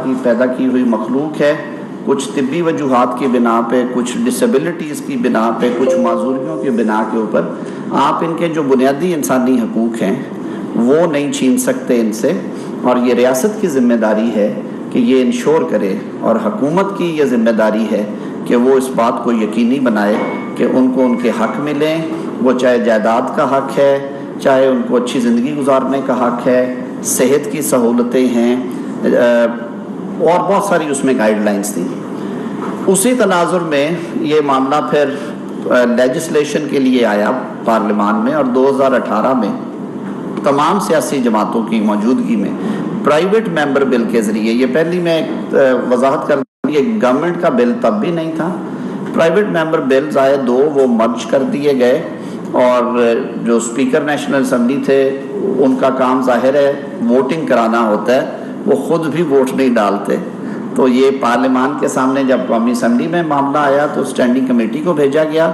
کی پیدا کی ہوئی مخلوق ہے، کچھ طبی وجوہات کی بنا پہ، کچھ ڈسیبلٹیز کی بنا پہ، کچھ معذوریوں کی بنا کے اوپر آپ ان کے جو بنیادی انسانی حقوق ہیں وہ نہیں چھین سکتے ان سے، اور یہ ریاست کی ذمہ داری ہے کہ یہ انشور کرے، اور حکومت کی یہ ذمہ داری ہے کہ وہ اس بات کو یقینی بنائے کہ ان کو ان کے حق ملیں، وہ چاہے جائیداد کا حق ہے، چاہے ان کو اچھی زندگی گزارنے کا حق ہے، صحت کی سہولتیں ہیں، اور بہت ساری اس میں گائیڈ لائنز تھیں۔ اسی تناظر میں یہ معاملہ پھر لیجسلیشن کے لیے آیا پارلیمان میں، اور 2018 میں تمام سیاسی جماعتوں کی موجودگی میں پرائیویٹ ممبر بل کے ذریعے، یہ پہلی میں وضاحت کر دوں، یہ گورنمنٹ کا بل تب بھی نہیں تھا، پرائیویٹ ممبر بلز آئے دو، وہ مرج کر دیے گئے، اور جو اسپیکر نیشنل اسمبلی تھے ان کا کام ظاہر ہے ووٹنگ کرانا ہوتا ہے، وہ خود بھی ووٹ نہیں ڈالتے، تو یہ پارلیمان کے سامنے جب قومی اسمبلی میں معاملہ آیا تو اسٹینڈنگ کمیٹی کو بھیجا گیا،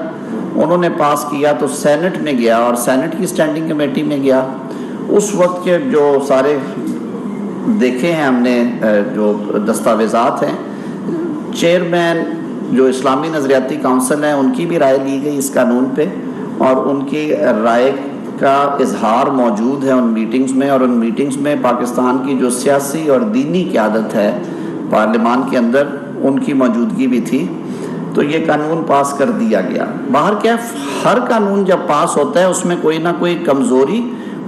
انہوں نے پاس کیا تو سینٹ میں گیا، اور سینٹ کی اسٹینڈنگ کمیٹی میں گیا۔ اس وقت کے جو سارے دیکھے ہیں ہم نے جو دستاویزات ہیں، چیئرمین جو اسلامی نظریاتی کونسل ہیں ان کی بھی رائے لی گئی اس قانون پہ، اور ان کی رائے کا اظہار موجود ہے ان میٹنگز میں، اور ان میٹنگز میں پاکستان کی جو سیاسی اور دینی قیادت ہے پارلیمان کے اندر ان کی موجودگی بھی تھی، تو یہ قانون پاس کر دیا گیا۔ باہر کیف ہر قانون جب پاس ہوتا ہے اس میں کوئی نہ کوئی کمزوری،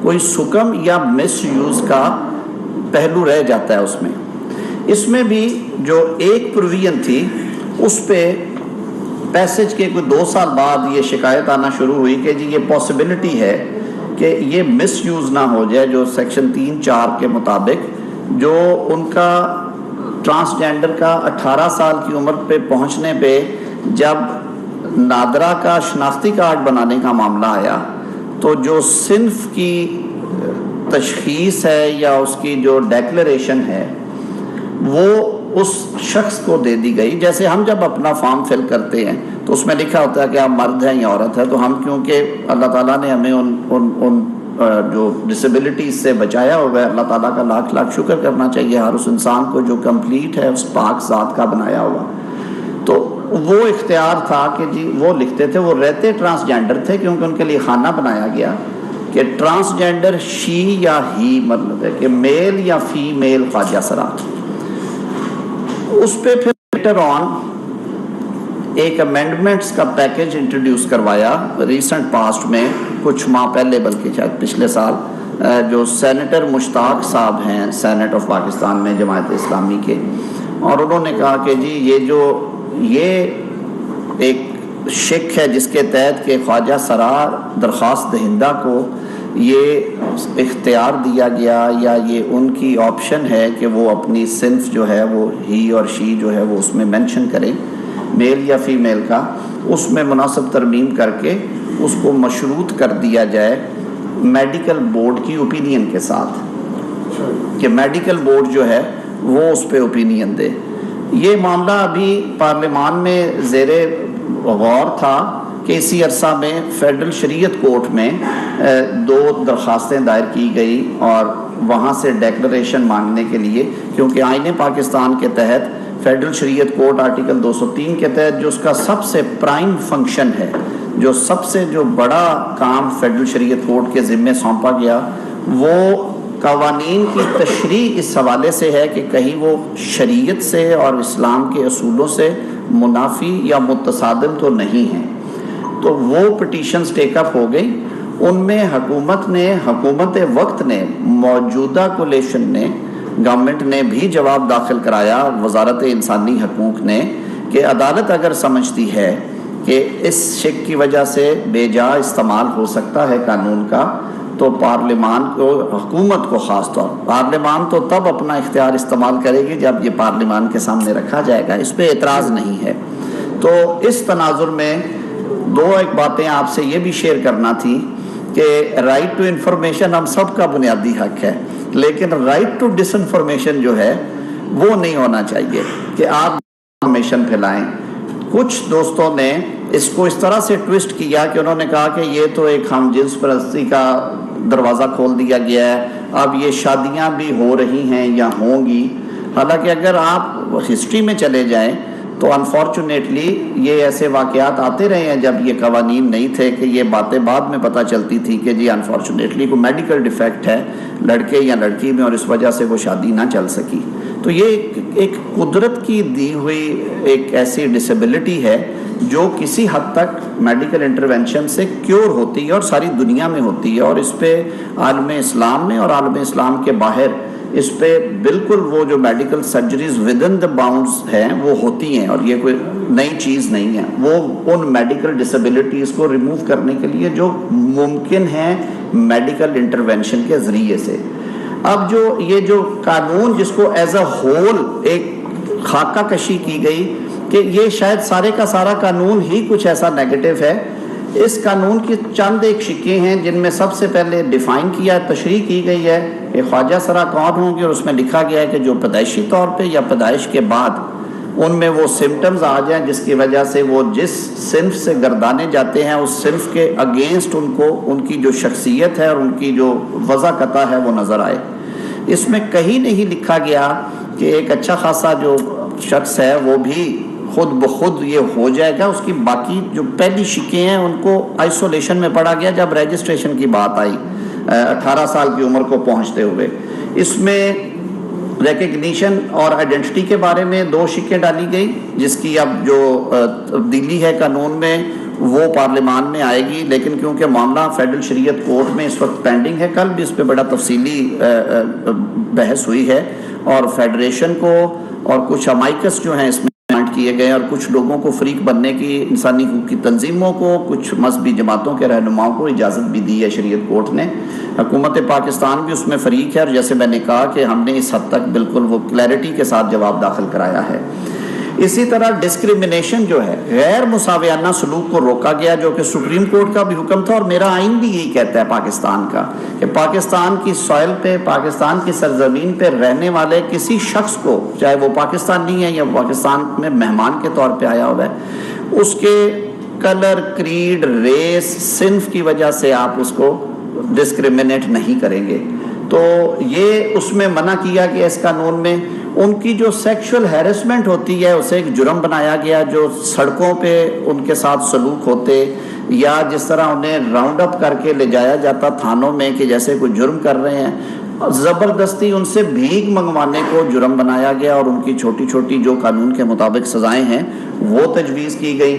کوئی سکم یا مس یوز کا پہلو رہ جاتا ہے اس میں۔ اس میں بھی جو ایک پروویژن تھی اس پہ پیسج کے کوئی 2 سال بعد یہ شکایت آنا شروع ہوئی کہ جی یہ پاسبلٹی ہے کہ یہ مس یوز نہ ہو جائے، جو سیکشن 3(4) کے مطابق جو ان کا ٹرانسجینڈر کا 18 سال کی عمر پہ پہنچنے پہ جب نادرہ کا شناختی کارڈ بنانے کا معاملہ آیا تو جو صنف کی تشخیص ہے یا اس کی جو ڈیکلریشن ہے وہ اس شخص کو دے دی گئی۔ جیسے ہم جب اپنا فارم فل کرتے ہیں تو اس میں لکھا ہوتا ہے کہ آپ مرد ہیں یا عورت ہے، تو ہم کیونکہ اللہ تعالیٰ نے ہمیں ان جو ڈسیبلٹیز سے بچایا ہوا ہے، اللہ تعالیٰ کا لاکھ لاکھ شکر کرنا چاہیے ہر اس انسان کو جو کمپلیٹ ہے، اس پاک ذات کا بنایا ہوا، تو وہ اختیار تھا کہ جی وہ لکھتے تھے، وہ رہتے ٹرانسجینڈر تھے کیونکہ ان کے لیے خانہ بنایا گیا کہ ٹرانسجینڈر شی یا ہی، مطلب ہے کہ میل یا فیمیل خواجہ سرا۔ اس پہ پھر لیٹر آن ایک امینڈمنٹس کا پیکج انٹروڈیوس کروایا ریسنٹ پاسٹ میں، کچھ ماہ پہلے بلکہ شاید پچھلے سال، جو سینیٹر مشتاق صاحب ہیں سینٹ آف پاکستان میں جماعت اسلامی کے، اور انہوں نے کہا کہ جی یہ ایک شک ہے جس کے تحت کہ خواجہ سرا درخواست دہندہ کو یہ اختیار دیا گیا یا یہ ان کی آپشن ہے کہ وہ اپنی صنف جو ہے وہ ہی اور شی جو ہے وہ اس میں مینشن کریں، میل یا فیمیل کا، اس میں مناسب ترمیم کر کے اس کو مشروط کر دیا جائے میڈیکل بورڈ کی اوپینین کے ساتھ، کہ میڈیکل بورڈ جو ہے وہ اس پہ اوپینین دے۔ یہ معاملہ ابھی پارلیمان میں زیر غور تھا کہ اسی عرصہ میں فیڈرل شریعت کورٹ میں 2 درخواستیں دائر کی گئی، اور وہاں سے ڈیکلریشن مانگنے کے لیے، کیونکہ آئین پاکستان کے تحت فیڈرل شریعت کورٹ آرٹیکل 203 کے تحت جو اس کا سب سے پرائم فنکشن ہے، جو سب سے جو بڑا کام فیڈرل شریعت کورٹ کے ذمے سونپا گیا، وہ قوانین کی تشریح اس حوالے سے ہے کہ کہیں وہ شریعت سے اور اسلام کے اصولوں سے منافی یا متصادم تو نہیں ہیں۔ تو وہ پٹیشنز ٹیک اپ ہو گئی، ان میں حکومت وقت نے، موجودہ کولیشن نے، گورنمنٹ نے بھی جواب داخل کرایا، وزارت انسانی حقوق نے، کہ عدالت اگر سمجھتی ہے کہ اس شک کی وجہ سے بے جا استعمال ہو سکتا ہے قانون کا، تو پارلیمان کو، حکومت کو خاص طور، پارلیمان تو تب اپنا اختیار استعمال کرے گی جب یہ پارلیمان کے سامنے رکھا جائے گا، اس پہ اعتراض نہیں ہے۔ تو اس تناظر میں 2 ایک باتیں آپ سے یہ بھی شیئر کرنا تھی کہ رائٹ ٹو انفارمیشن ہم سب کا بنیادی حق ہے، لیکن رائٹ ٹو ڈس انفارمیشن جو ہے وہ نہیں ہونا چاہیے کہ آپ انفارمیشن پھیلائیں۔ کچھ دوستوں نے اس کو اس طرح سے ٹوسٹ کیا کہ انہوں نے کہا کہ یہ تو ایک ہم جنس پرستی کا دروازہ کھول دیا گیا ہے، اب یہ شادیاں بھی ہو رہی ہیں یا ہوں گی۔ حالانکہ اگر آپ ہسٹری میں چلے جائیں تو انفارچونیٹلی یہ ایسے واقعات آتے رہے ہیں جب یہ قوانین نہیں تھے کہ یہ باتیں بعد میں پتہ چلتی تھی کہ جی انفارچونیٹلی کوئی میڈیکل ڈیفیکٹ ہے لڑکے یا لڑکی میں اور اس وجہ سے وہ شادی نہ چل سکی. تو یہ ایک قدرت کی دی ہوئی ایک ایسی ڈسیبلٹی ہے جو کسی حد تک میڈیکل انٹرونشن سے کیور ہوتی ہے اور ساری دنیا میں ہوتی ہے, اور اس پہ عالم اسلام میں اور عالم اسلام کے باہر اس پہ بالکل وہ جو medical surgeries with in the bounds ہیں وہ ہوتی ہیں, اور یہ کوئی نئی چیز نہیں ہے. وہ ان میڈیکل ڈسیبلٹیز کو ریموو کرنے کے لیے جو ممکن ہیں میڈیکل انٹرونشن کے ذریعے سے. اب یہ جو قانون جس کو ایز اے ہول ایک خاکہ کشی کی گئی کہ یہ شاید سارے کا سارا قانون ہی کچھ ایسا نیگیٹو ہے, اس قانون کی چند ایک شکیں ہیں جن میں سب سے پہلے ڈیفائن کیا تشریح کی گئی ہے کہ خواجہ سرا کون ہوں گے, اور اس میں لکھا گیا ہے کہ جو پیدائشی طور پہ یا پیدائش کے بعد ان میں وہ سمٹمز آ جائیں جس کی وجہ سے وہ جس صنف سے گردانے جاتے ہیں اس صنف کے اگینسٹ ان کو ان کی جو شخصیت ہے اور ان کی جو وضاقتہ ہے وہ نظر آئے. اس میں کہیں نہیں لکھا گیا کہ ایک اچھا خاصا جو شخص ہے وہ بھی خود بخود یہ ہو جائے گا. اس کی باقی جو پہلی شکیں ہیں ان کو آئسولیشن میں پڑھا گیا جب رجسٹریشن کی بات آئی 18 سال کی عمر کو پہنچتے ہوئے. اس میں ریکگنیشن اور آئیڈینٹی کے بارے میں 2 شکیں ڈالی گئی جس کی اب جو تبدیلی ہے قانون میں وہ پارلیمان میں آئے گی, لیکن کیونکہ معاملہ فیڈرل شریعت کورٹ میں اس وقت پینڈنگ ہے, کل بھی اس پہ بڑا تفصیلی بحث ہوئی ہے, اور فیڈریشن کو اور کچھ امائکس جو ہیں اس میں کیے گئے اور کچھ لوگوں کو فریق بننے کی انسانی حقوق کی تنظیموں کو کچھ مذہبی جماعتوں کے رہنماؤں کو اجازت بھی دی ہے شریعت کورٹ نے. حکومت پاکستان بھی اس میں فریق ہے, اور جیسے میں نے کہا کہ ہم نے اس حد تک بالکل وہ کلیئرٹی کے ساتھ جواب داخل کرایا ہے. اسی طرح ڈسکریمنیشن جو ہے غیر مساویانہ سلوک کو روکا گیا جو کہ سپریم کورٹ کا بھی حکم تھا, اور میرا آئین بھی یہی کہتا ہے پاکستان کا کہ پاکستان کی سوئل پہ پاکستان کی سرزمین پہ رہنے والے کسی شخص کو چاہے وہ پاکستانی ہے یا پاکستان میں مہمان کے طور پہ آیا ہوا ہے اس کے کلر, کریڈ, ریس, صنف کی وجہ سے آپ اس کو ڈسکریمنیٹ نہیں کریں گے. تو یہ اس میں منع کیا گیا اس قانون میں. ان کی جو سیکشول ہیرسمنٹ ہوتی ہے اسے ایک جرم بنایا گیا, جو سڑکوں پہ ان کے ساتھ سلوک ہوتے یا جس طرح انہیں راؤنڈ اپ کر کے لے جایا جاتا تھانوں میں کہ جیسے کوئی جرم کر رہے ہیں, زبردستی ان سے بھیک منگوانے کو جرم بنایا گیا, اور ان کی چھوٹی چھوٹی جو قانون کے مطابق سزائیں ہیں وہ تجویز کی گئی.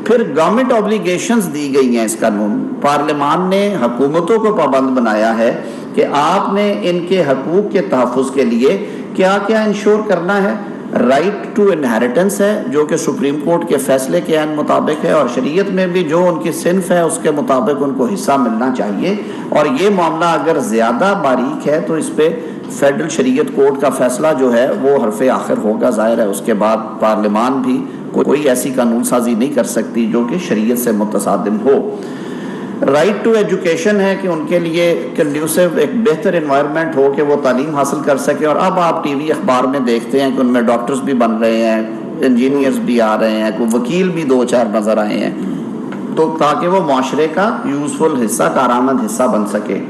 پھر گورنمنٹ اوبلیگیشنز دی گئی ہیں اس قانون. پارلیمان نے حکومتوں کو پابند بنایا ہے کہ آپ نے ان کے حقوق کے تحفظ کے لیے کیا کیا انشور کرنا ہے. رائٹ ٹو انہیریٹنس ہے جو کہ سپریم کورٹ کے فیصلے کے عین مطابق ہے, اور شریعت میں بھی جو ان کی صنف ہے اس کے مطابق ان کو حصہ ملنا چاہیے. اور یہ معاملہ اگر زیادہ باریک ہے تو اس پہ فیڈرل شریعت کورٹ کا فیصلہ جو ہے وہ حرف آخر ہوگا. ظاہر ہے اس کے بعد پارلیمان بھی کوئی ایسی قانون سازی نہیں کر سکتی جو کہ شریعت سے متصادم ہو. رائٹ ٹو ایجوکیشن ہے کہ ان کے لیے کنڈیوسو ایک بہتر انوائرمنٹ ہو کہ وہ تعلیم حاصل کر سکے. اور اب آپ ٹی وی اخبار میں دیکھتے ہیں کہ ان میں ڈاکٹرز بھی بن رہے ہیں, انجینئرز بھی آ رہے ہیں, کوئی وکیل بھی 2-4 نظر آئے ہیں, تو تاکہ وہ معاشرے کا یوزفل حصہ, کارآمد حصہ بن سکے.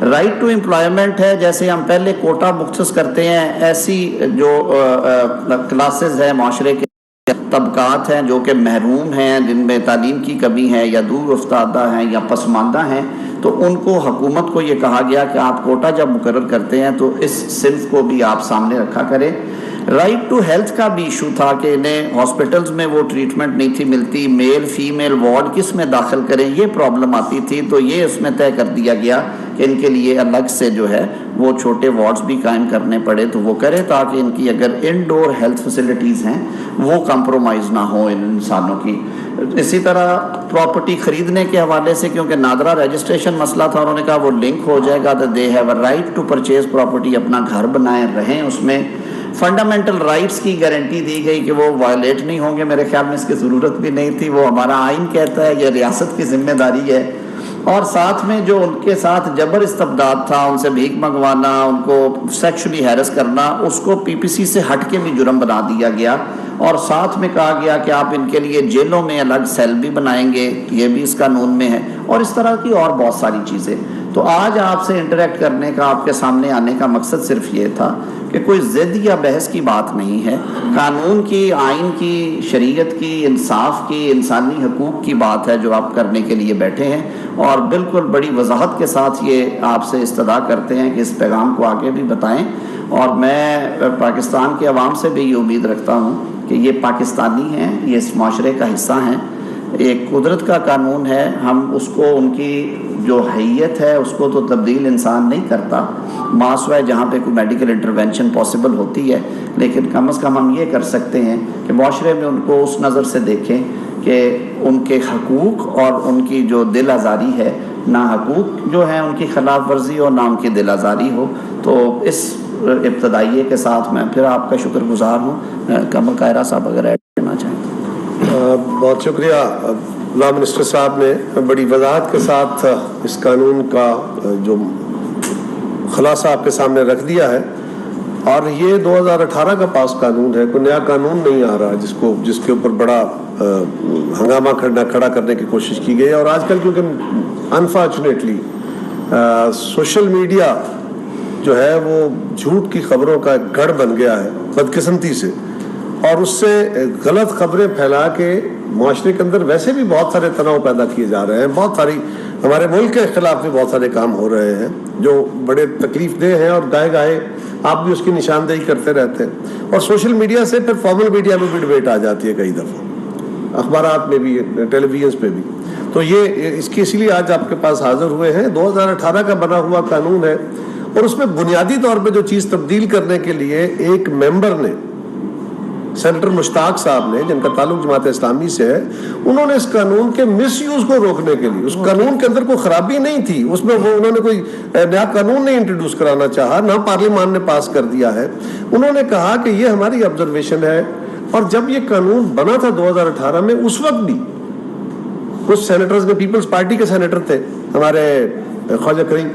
رائٹ ٹو امپلائمنٹ ہے, جیسے ہم پہلے کوٹا مختص کرتے ہیں ایسی جو کلاسز ہیں معاشرے کے طبقات ہیں جو کہ محروم ہیں, جن میں تعلیم کی کمی ہے یا دور افتادہ ہیں یا پسماندہ ہیں, تو ان کو حکومت کو یہ کہا گیا کہ آپ کوٹا جب مقرر کرتے ہیں تو اس صنف کو بھی آپ سامنے رکھا کریں. رائٹ ٹو ہیلتھ کا بھی ایشو تھا کہ انہیں ہاسپٹلز میں وہ ٹریٹمنٹ نہیں تھی ملتی, میل فیمیل وارڈ کس میں داخل کریں یہ پرابلم آتی تھی. تو یہ اس میں طے کر دیا گیا کہ ان کے لیے الگ سے جو ہے وہ چھوٹے وارڈز بھی قائم کرنے پڑے تو وہ کرے, تاکہ ان کی اگر انڈور ہیلتھ فیسلٹیز ہیں وہ کمپرومائز نہ ہو ان انسانوں کی. اسی طرح پراپرٹی خریدنے کے حوالے سے کیونکہ نادرا رجسٹریشن مسئلہ تھا, انہوں نے کہا وہ لنک ہو جائے گا, تو they have a right to purchase property, اپنا گھر بنائیں رہیں اس میں. فنڈامنٹل رائٹس کی گارنٹی دی گئی کہ وہ وائلیٹ نہیں ہوں گے. میرے خیال میں اس کی ضرورت بھی نہیں تھی, وہ ہمارا آئین کہتا ہے, یہ ریاست کی ذمہ داری ہے. اور ساتھ میں جو ان کے ساتھ جبر استبداد تھا, ان سے بھیک منگوانا, ان کو سیکشولی ہیرس کرنا, اس کو پی پی سی سے ہٹ کے بھی جرم بنا دیا گیا. اور ساتھ میں کہا گیا کہ آپ ان کے لیے جیلوں میں الگ سیل بھی بنائیں گے, یہ بھی اس قانون میں ہے, اور اس طرح کی اور بہت ساری چیزیں. تو آج آپ سے انٹریکٹ کرنے کا، آپ کے سامنے آنے کا مقصد صرف یہ تھا کہ کوئی ضد یا بحث کی بات نہیں ہے، قانون کی، آئین کی، شریعت کی، انصاف کی، انسانی حقوق کی بات ہے جو آپ کرنے کے لیے بیٹھے ہیں، اور بالکل بڑی وضاحت کے ساتھ یہ آپ سے استدعا کرتے ہیں کہ اس پیغام کو آگے بھی بتائیں. اور میں پاکستان کے عوام سے بھی یہ امید رکھتا ہوں کہ یہ پاکستانی ہیں، یہ اس معاشرے کا حصہ ہیں. ایک قدرت کا قانون ہے، ہم اس کو، ان کی جو حیت ہے اس کو تو تبدیل انسان نہیں کرتا، ماسوائے جہاں پہ کوئی میڈیکل انٹرونشن پاسبل ہوتی ہے، لیکن کم از کم ہم یہ کر سکتے ہیں کہ معاشرے میں ان کو اس نظر سے دیکھیں کہ ان کے حقوق اور ان کی جو دل آزاری ہے، نہ حقوق جو ہیں ان کی خلاف ورزی ہو، نہ ان کی دل آزاری ہو. تو اس ابتدائیے کے ساتھ میں پھر آپ کا شکر گزار ہوں. قمر قاہرہ صاحب اگر ایڈ کرنا چاہیں. بہت شکریہ. لا منسٹر صاحب نے بڑی وضاحت کے ساتھ اس قانون کا جو خلاصہ آپ کے سامنے رکھ دیا ہے، اور یہ 2018 کا پاس قانون ہے، کوئی نیا قانون نہیں آ رہا جس کے اوپر بڑا ہنگامہ کھڑا کرنے کی کوشش کی گئی ہے. اور آج کل کیونکہ انفارچونیٹلی سوشل میڈیا جو ہے وہ جھوٹ کی خبروں کا ایک گڑھ بن گیا ہے بدقسمتی سے، اور اس سے غلط خبریں پھیلا کے معاشرے کے اندر ویسے بھی بہت سارے تناؤ پیدا کیے جا رہے ہیں. بہت ساری ہمارے ملک کے خلاف بھی بہت سارے کام ہو رہے ہیں جو بڑے تکلیف دہ ہیں، اور گاہے آپ بھی اس کی نشاندہی کرتے رہتے ہیں. اور سوشل میڈیا سے پھر فارمل میڈیا میں بھی ڈبیٹ آ جاتی ہے، کئی دفعہ اخبارات میں بھی، ٹیلی ویژن پہ بھی. تو یہ اسی لیے آج آپ کے پاس حاضر ہوئے ہیں. 2018 کا بنا ہوا قانون ہے، اور اس میں بنیادی طور پہ جو چیز تبدیل کرنے کے لیے ایک ممبر نے، سینیٹر مشتاق صاحب نے، جن کا تعلق جماعت اسلامی سے ہے، انہوں نے اس قانون کے مس یوز کو روکنے کے لیے، اس قانون کے اندر کوئی خرابی نہیں تھی، اس میں انہوں نے کوئی نیا قانون نہیں انٹروڈیوس کرانا چاہا، نہ پارلیمان نے پاس کر دیا ہے. انہوں نے کہا کہ یہ ہماری آبزرویشن ہے. اور جب یہ قانون بنا تھا 2018 میں، اس وقت بھی کچھ سینیٹرز نے، پیپلز پارٹی کے سینیٹر تھے ہمارے خواجہ کریم،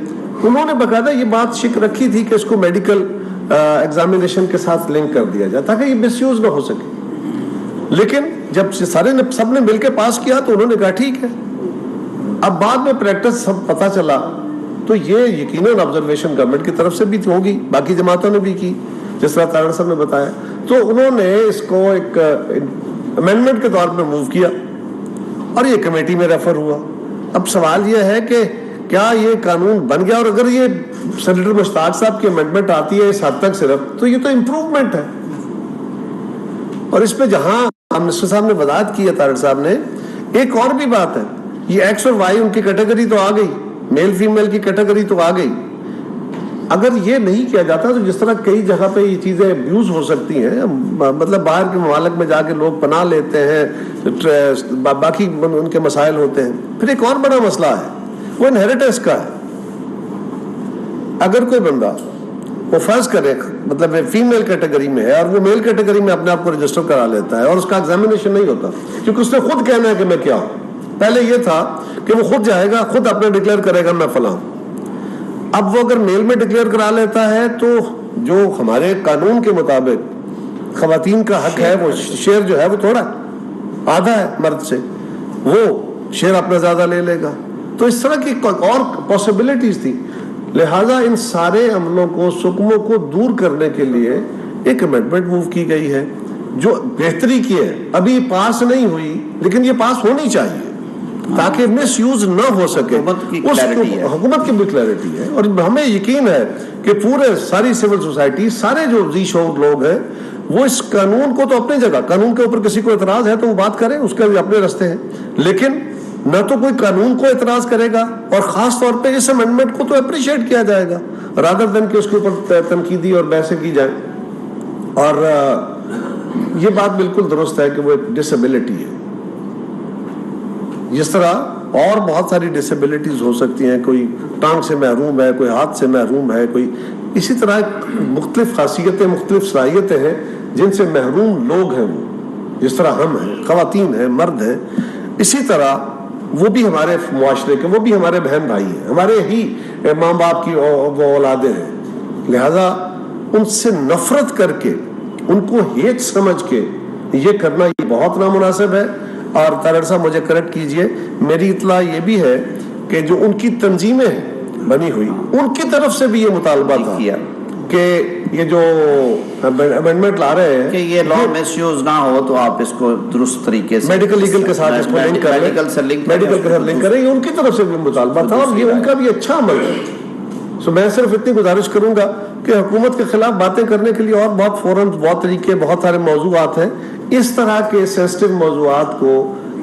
انہوں نے باقاعدہ یہ بات شک رکھی تھی کہ اس کو میڈیکل ایگزامینیشن کے ساتھ لنک کر دیا جائے تاکہ یہ مس یوز نہ ہو سکے. لیکن جب سب نے مل کے پاس کیا تو انہوں نے کہا ٹھیک ہے. اب بعد میں پریکٹس سب پتہ چلا تو یہ یقیناً آبزرویشن گورنمنٹ کی طرف سے بھی ہوگی، باقی جماعتوں نے بھی کی، جس طرح طاہر صاحب نے بتایا. تو انہوں نے اس کو ایک امینڈمنٹ کے طور پہ موو کیا، اور یہ کمیٹی میں ریفر ہوا. اب سوال یہ ہے کہ کیا یہ قانون بن گیا؟ اور اگر یہ سینیٹر مشتاق صاحب کی امینڈمنٹ آتی ہے اس حد تک صرف، تو یہ تو امپروومنٹ ہے. اور اس پہ جہاں منسٹر صاحب نے وضاحت کی ہے، طاہر صاحب نے، ایک اور بھی بات ہے، یہ ایکس اور وائی ان کی کیٹیگری تو آ گئی، میل فیمیل کی کیٹیگری تو آ گئی. اگر یہ نہیں کیا جاتا تو جس طرح کئی جگہ پہ یہ چیزیں ابیوز ہو سکتی ہیں، مطلب باہر کے ممالک میں جا کے لوگ پناہ لیتے ہیں، باقی ان کے مسائل ہوتے ہیں. پھر ایک اور بڑا مسئلہ ہے، وہ انہیریٹنس کا ہے. اگر کوئی بندہ وہ فرض کرے مطلب فیمیل کیٹیگری میں ہے اور وہ میل کیٹیگری میں اپنے آپ کو رجسٹر کرا لیتا ہے اور اس کا ایگزامینیشن نہیں ہوتا، کیونکہ اس نے خود کہنا ہے کہ میں کیا ہوں. پہلے یہ تھا کہ وہ خود جائے گا، خود اپنے ڈکلیئر کرے گا میں فلاں. اب وہ اگر میل میں ڈکلیئر کرا لیتا ہے تو جو ہمارے قانون کے مطابق خواتین کا حق ہے، وہ شیئر جو ہے وہ تھوڑا آدھا ہے مرد سے، وہ شیئر اپنا زیادہ لے لے گا. تو اس طرح کی اور پاسبلٹیز تھی. لہذا ان سارے عملوں کو، سکموں کو دور کرنے کے لیے ایک امینڈمنٹ موو کی گئی ہے جو بہتری کی ہے. ابھی پاس نہیں ہوئی لیکن یہ پاس ہونی چاہیے تاکہ مس یوز نہ ہو سکے. حکومت کی بھی کلیئرٹی ہے، اور ہمیں یقین ہے کہ پورے ساری سول سوسائٹی، سارے جو ذی شعور لوگ ہیں، وہ اس قانون کو تو اپنی جگہ، قانون کے اوپر کسی کو اعتراض ہے تو وہ بات کریں، اس کے بھی اپنے راستے ہیں، لیکن نہ تو کوئی قانون کو اعتراض کرے گا، اور خاص طور پہ اس امینڈمنٹ کو تو اپریشیٹ کیا جائے گا رادر دین کہ اس کے اوپر تنقیدی اور بحثیں کی جائیں. اور یہ بات بالکل درست ہے کہ وہ ایک ڈسیبلٹی ہے، جس طرح اور بہت ساری ڈسیبلٹیز ہو سکتی ہیں، کوئی ٹانگ سے محروم ہے، کوئی ہاتھ سے محروم ہے، کوئی اسی طرح مختلف خاصیتیں، مختلف صلاحیتیں ہیں جن سے محروم لوگ ہیں. وہ جس طرح ہم ہیں، خواتین ہیں، مرد ہیں، اسی طرح وہ بھی ہمارے معاشرے کے، وہ بھی ہمارے بہن بھائی ہیں، ہمارے ہی ماں باپ کی وہ اولادیں ہیں. لہذا ان سے نفرت کر کے، ان کو ہیٹ سمجھ کے یہ کرنا یہ بہت نامناسب ہے. اور طاہر صاحب مجھے کریکٹ کیجئے، میری اطلاع یہ بھی ہے کہ جو ان کی تنظیمیں ہیں بنی ہوئی ان کی طرف سے بھی یہ مطالبہ تھا کہ یہ جو امینڈمنٹ لا رہے ہیں کہ یہ لا مس یوز نہ ہو تو آپ اس کو درست طریقے سے میڈیکل لیگل کے ساتھ اس کو لنک کر لیں، میڈیکل کے ساتھ لنک کریں، یہ ان کی طرف سے بھی مطالبہ تھا اور یہ ان کا بھی اچھا عمل ہے. سو میں صرف اتنی گزارش کروں گا کہ حکومت کے خلاف باتیں کرنے کے لیے اور بہت فورمز، بہت طریقے، بہت سارے موضوعات ہیں. اس طرح کے سینسٹیو موضوعات کو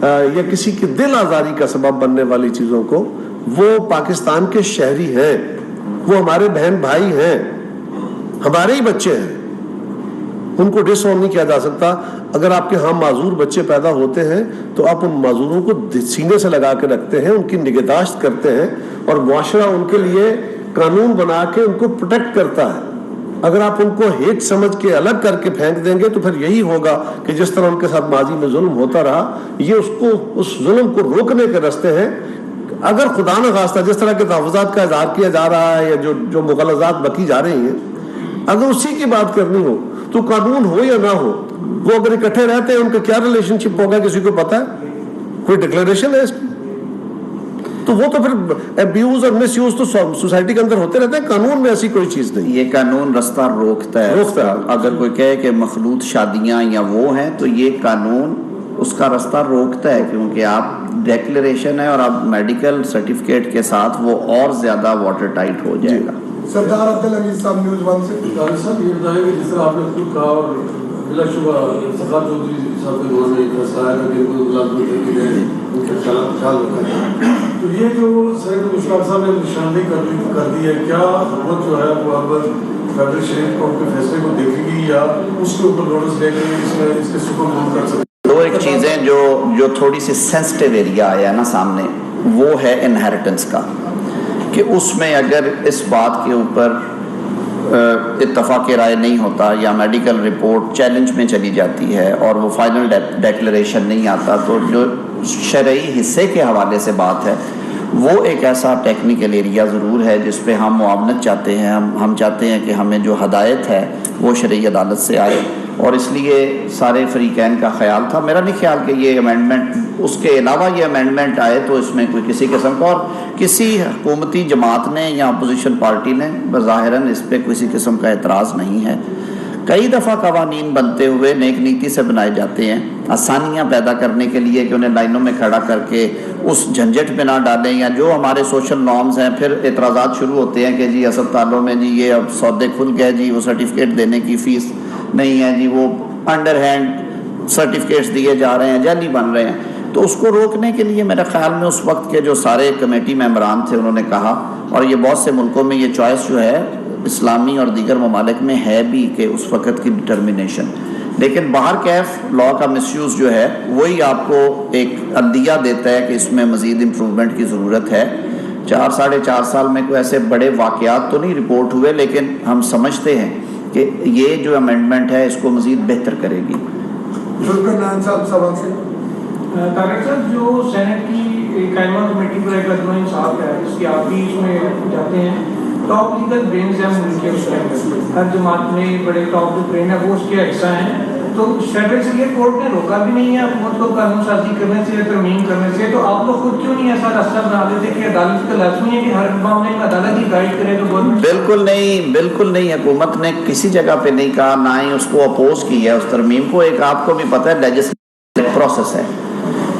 یا کسی کی دل آزاری کا سبب بننے والی چیزوں کو، وہ پاکستان کے شہری ہیں، وہ ہمارے بہن بھائی ہیں، ہمارے ہی بچے ہیں، ان کو ڈس آن نہیں کیا جا سکتا. اگر آپ کے ہاں معذور بچے پیدا ہوتے ہیں تو آپ ان معذوروں کو سینے سے لگا کے رکھتے ہیں، ان کی نگہداشت کرتے ہیں اور معاشرہ ان کے لیے قانون بنا کے ان کو پروٹیکٹ کرتا ہے. اگر آپ ان کو ہیٹ سمجھ کے الگ کر کے پھینک دیں گے تو پھر یہی ہوگا کہ جس طرح ان کے ساتھ ماضی میں ظلم ہوتا رہا، یہ اس ظلم کو روکنے کے راستے ہیں. اگر خدا نہ خواستہ جس طرح کے تحفظات کا اظہار کیا جا رہا ہے یا جو مغالطات بکی جا رہی ہیں، اگر اسی کی بات کرنی ہو تو قانون ہو یا نہ ہو، وہ اگر اکٹھے رہتے ہیں ان کا کیا ریلیشن شپ ہوگا کسی کو پتا ہے؟ کوئی ڈکلیریشن ہے اس کی؟ تو وہ تو پھر ابیوز اور مس یوز تو سوسائٹی کے اندر ہوتے رہتے ہیں. قانون میں ایسی کوئی چیز نہیں. یہ قانون رستہ روکتا ہے. اگر کوئی کہے کہ مخلوط شادیاں یا وہ ہیں تو یہ قانون اس کا رستہ روکتا ہے، کیونکہ آپ ڈیکلیریشن ہے اور آپ میڈیکل سرٹیفکیٹ کے ساتھ وہ اور زیادہ واٹر ٹائٹ ہو جائے گا. سردار عبدالحمید صاحب نیوز ون سے. صاحب یہ بتائیں کہ جس طرح آپ نے خود کہا اور بلا شبہ سفار چودھری صاحب کے دور میں ایک فیصلہ آیا تھا کہ ان کو ملازمت دے دی جائے، ان کا خیال رکھا جائے، تو یہ جو سید مشتاق صاحب نے نشاندہی کر دی ہے، کیا حکومت جو ہے وہ اب فیڈرل شریف کو کے فیصلے کو دیکھے گی یا اس کے اوپر نوٹس لے کے اس کے سپر مون کر سکتے؟ دو ایک چیزیں جو تھوڑی سی سینسٹیو ایریا آیا نا سامنے، وہ ہے انہیریٹنس کا، کہ اس میں اگر اس بات کے اوپر اتفاق رائے نہیں ہوتا یا میڈیکل رپورٹ چیلنج میں چلی جاتی ہے اور وہ فائنل ڈیکلیریشن نہیں آتا، تو جو شرعی حصے کے حوالے سے بات ہے وہ ایک ایسا ٹیکنیکل ایریا ضرور ہے جس پہ ہم معاونت چاہتے ہیں. ہم چاہتے ہیں کہ ہمیں جو ہدایت ہے وہ شرعی عدالت سے آئے، اور اس لیے سارے فریقین کا خیال تھا. میرا نہیں خیال کہ یہ امینڈمنٹ، اس کے علاوہ یہ امینڈمنٹ آئے تو اس میں کوئی کسی قسم کا، اور کسی حکومتی جماعت نے یا اپوزیشن پارٹی نے بظاہراً اس پہ کسی قسم کا اعتراض نہیں ہے. کئی دفعہ قوانین بنتے ہوئے نیک نیتی سے بنائے جاتے ہیں، آسانیاں پیدا کرنے کے لیے کہ انہیں لائنوں میں کھڑا کر کے اس جھنجٹ پہ نہ ڈالیں، یا جو ہمارے سوشل نارمز ہیں پھر اعتراضات شروع ہوتے ہیں کہ جی اسپتالوں میں جی یہ اب سودے کھل گئے، جی وہ سرٹیفکیٹ دینے کی فیس نہیں ہے، جی وہ انڈر ہینڈ سرٹیفکیٹس دیے جا رہے ہیں، جعلی بن رہے ہیں. تو اس کو روکنے کے لیے میرے خیال میں اس وقت کے جو سارے کمیٹی ممبران تھے انہوں نے کہا، اور یہ بہت سے ملکوں میں یہ چوائس جو ہے اسلامی اور دیگر ممالک میں ہے بھی کہ اس وقت کی ڈٹرمنیشن، لیکن باہر کیف لا کا مس یوز جو ہے وہی آپ کو ایک عندیہ دیتا ہے کہ اس میں مزید امپرومنٹ کی ضرورت ہے. 4-4.5 سال میں کوئی ایسے بڑے واقعات تو نہیں رپورٹ ہوئے، لیکن ہم سمجھتے ہیں کہ یہ جو امینڈمنٹ ہے اس کو مزید بہتر کرے گی. طارق صاحب، جو سینٹ کی قائمہ کمیٹی پر ایک اجماع انصاف ہے، اس کی آپ بھی اس میں جاتے ہیں، ٹاپ لیگل برینز ہیں ملک کے، اس میں ہر جماعت میں بڑے ٹاپ برین ہیں، وہ اس کے حصہ ہیں. تو فیڈرل شریعت کورٹ نے روکا بھی نہیں ہے حکومت کو قانون سازی کرنے سے، ترمیم کرنے سے، تو آپ لوگ خود کیوں نہیں ایسا راستہ بنا دیتے کہ عدالت کا لازمی ہے کہ ہر معاملے میں عدالت ہی گائیڈ کرے؟ تو گورنمنٹ بالکل نہیں، حکومت نے کسی جگہ پہ نہیں کہا، نہ ہی اس کو اپوز کیا ہے اس ترمیم کو. ایک آپ کو بھی پتہ ہے لیجسلیٹو پروسیس ہے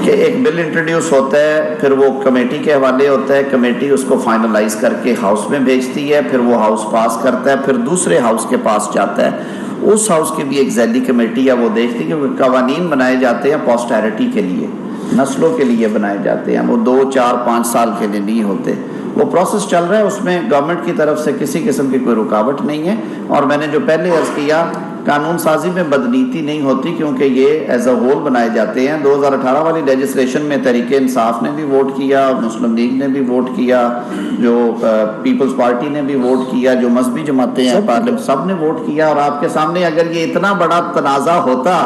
کہ ایک بل انٹروڈیوس ہوتا ہے، پھر وہ کمیٹی کے حوالے ہوتا ہے، کمیٹی اس کو فائنلائز کر کے ہاؤس میں بھیجتی ہے، پھر وہ ہاؤس پاس کرتا ہے، پھر دوسرے ہاؤس کے پاس جاتا ہے. اس ہاؤس کی بھی ایک ذیلی کمیٹی ہے، وہ دیکھتی ہے کہ قوانین بنائے جاتے ہیں پوسٹیرٹی کے لیے، نسلوں کے لیے بنائے جاتے ہیں، وہ 2, 4, 5 سال کے لیے نہیں ہوتے. وہ پروسیس چل رہا ہے، اس میں گورنمنٹ کی طرف سے کسی قسم کی کوئی رکاوٹ نہیں ہے. اور میں نے جو پہلے عرض کیا، قانون سازی میں بدنیتی نہیں ہوتی کیونکہ یہ ایز اے ہول بنائے جاتے ہیں. 2018 والی لیجسلیشن میں تحریک انصاف نے بھی ووٹ کیا، مسلم لیگ نے بھی ووٹ کیا، جو پیپلز پارٹی نے بھی ووٹ کیا، جو مذہبی جماعتیں ہیں پارلیمنٹ سب نے ووٹ کیا. اور آپ کے سامنے اگر یہ اتنا بڑا تنازع ہوتا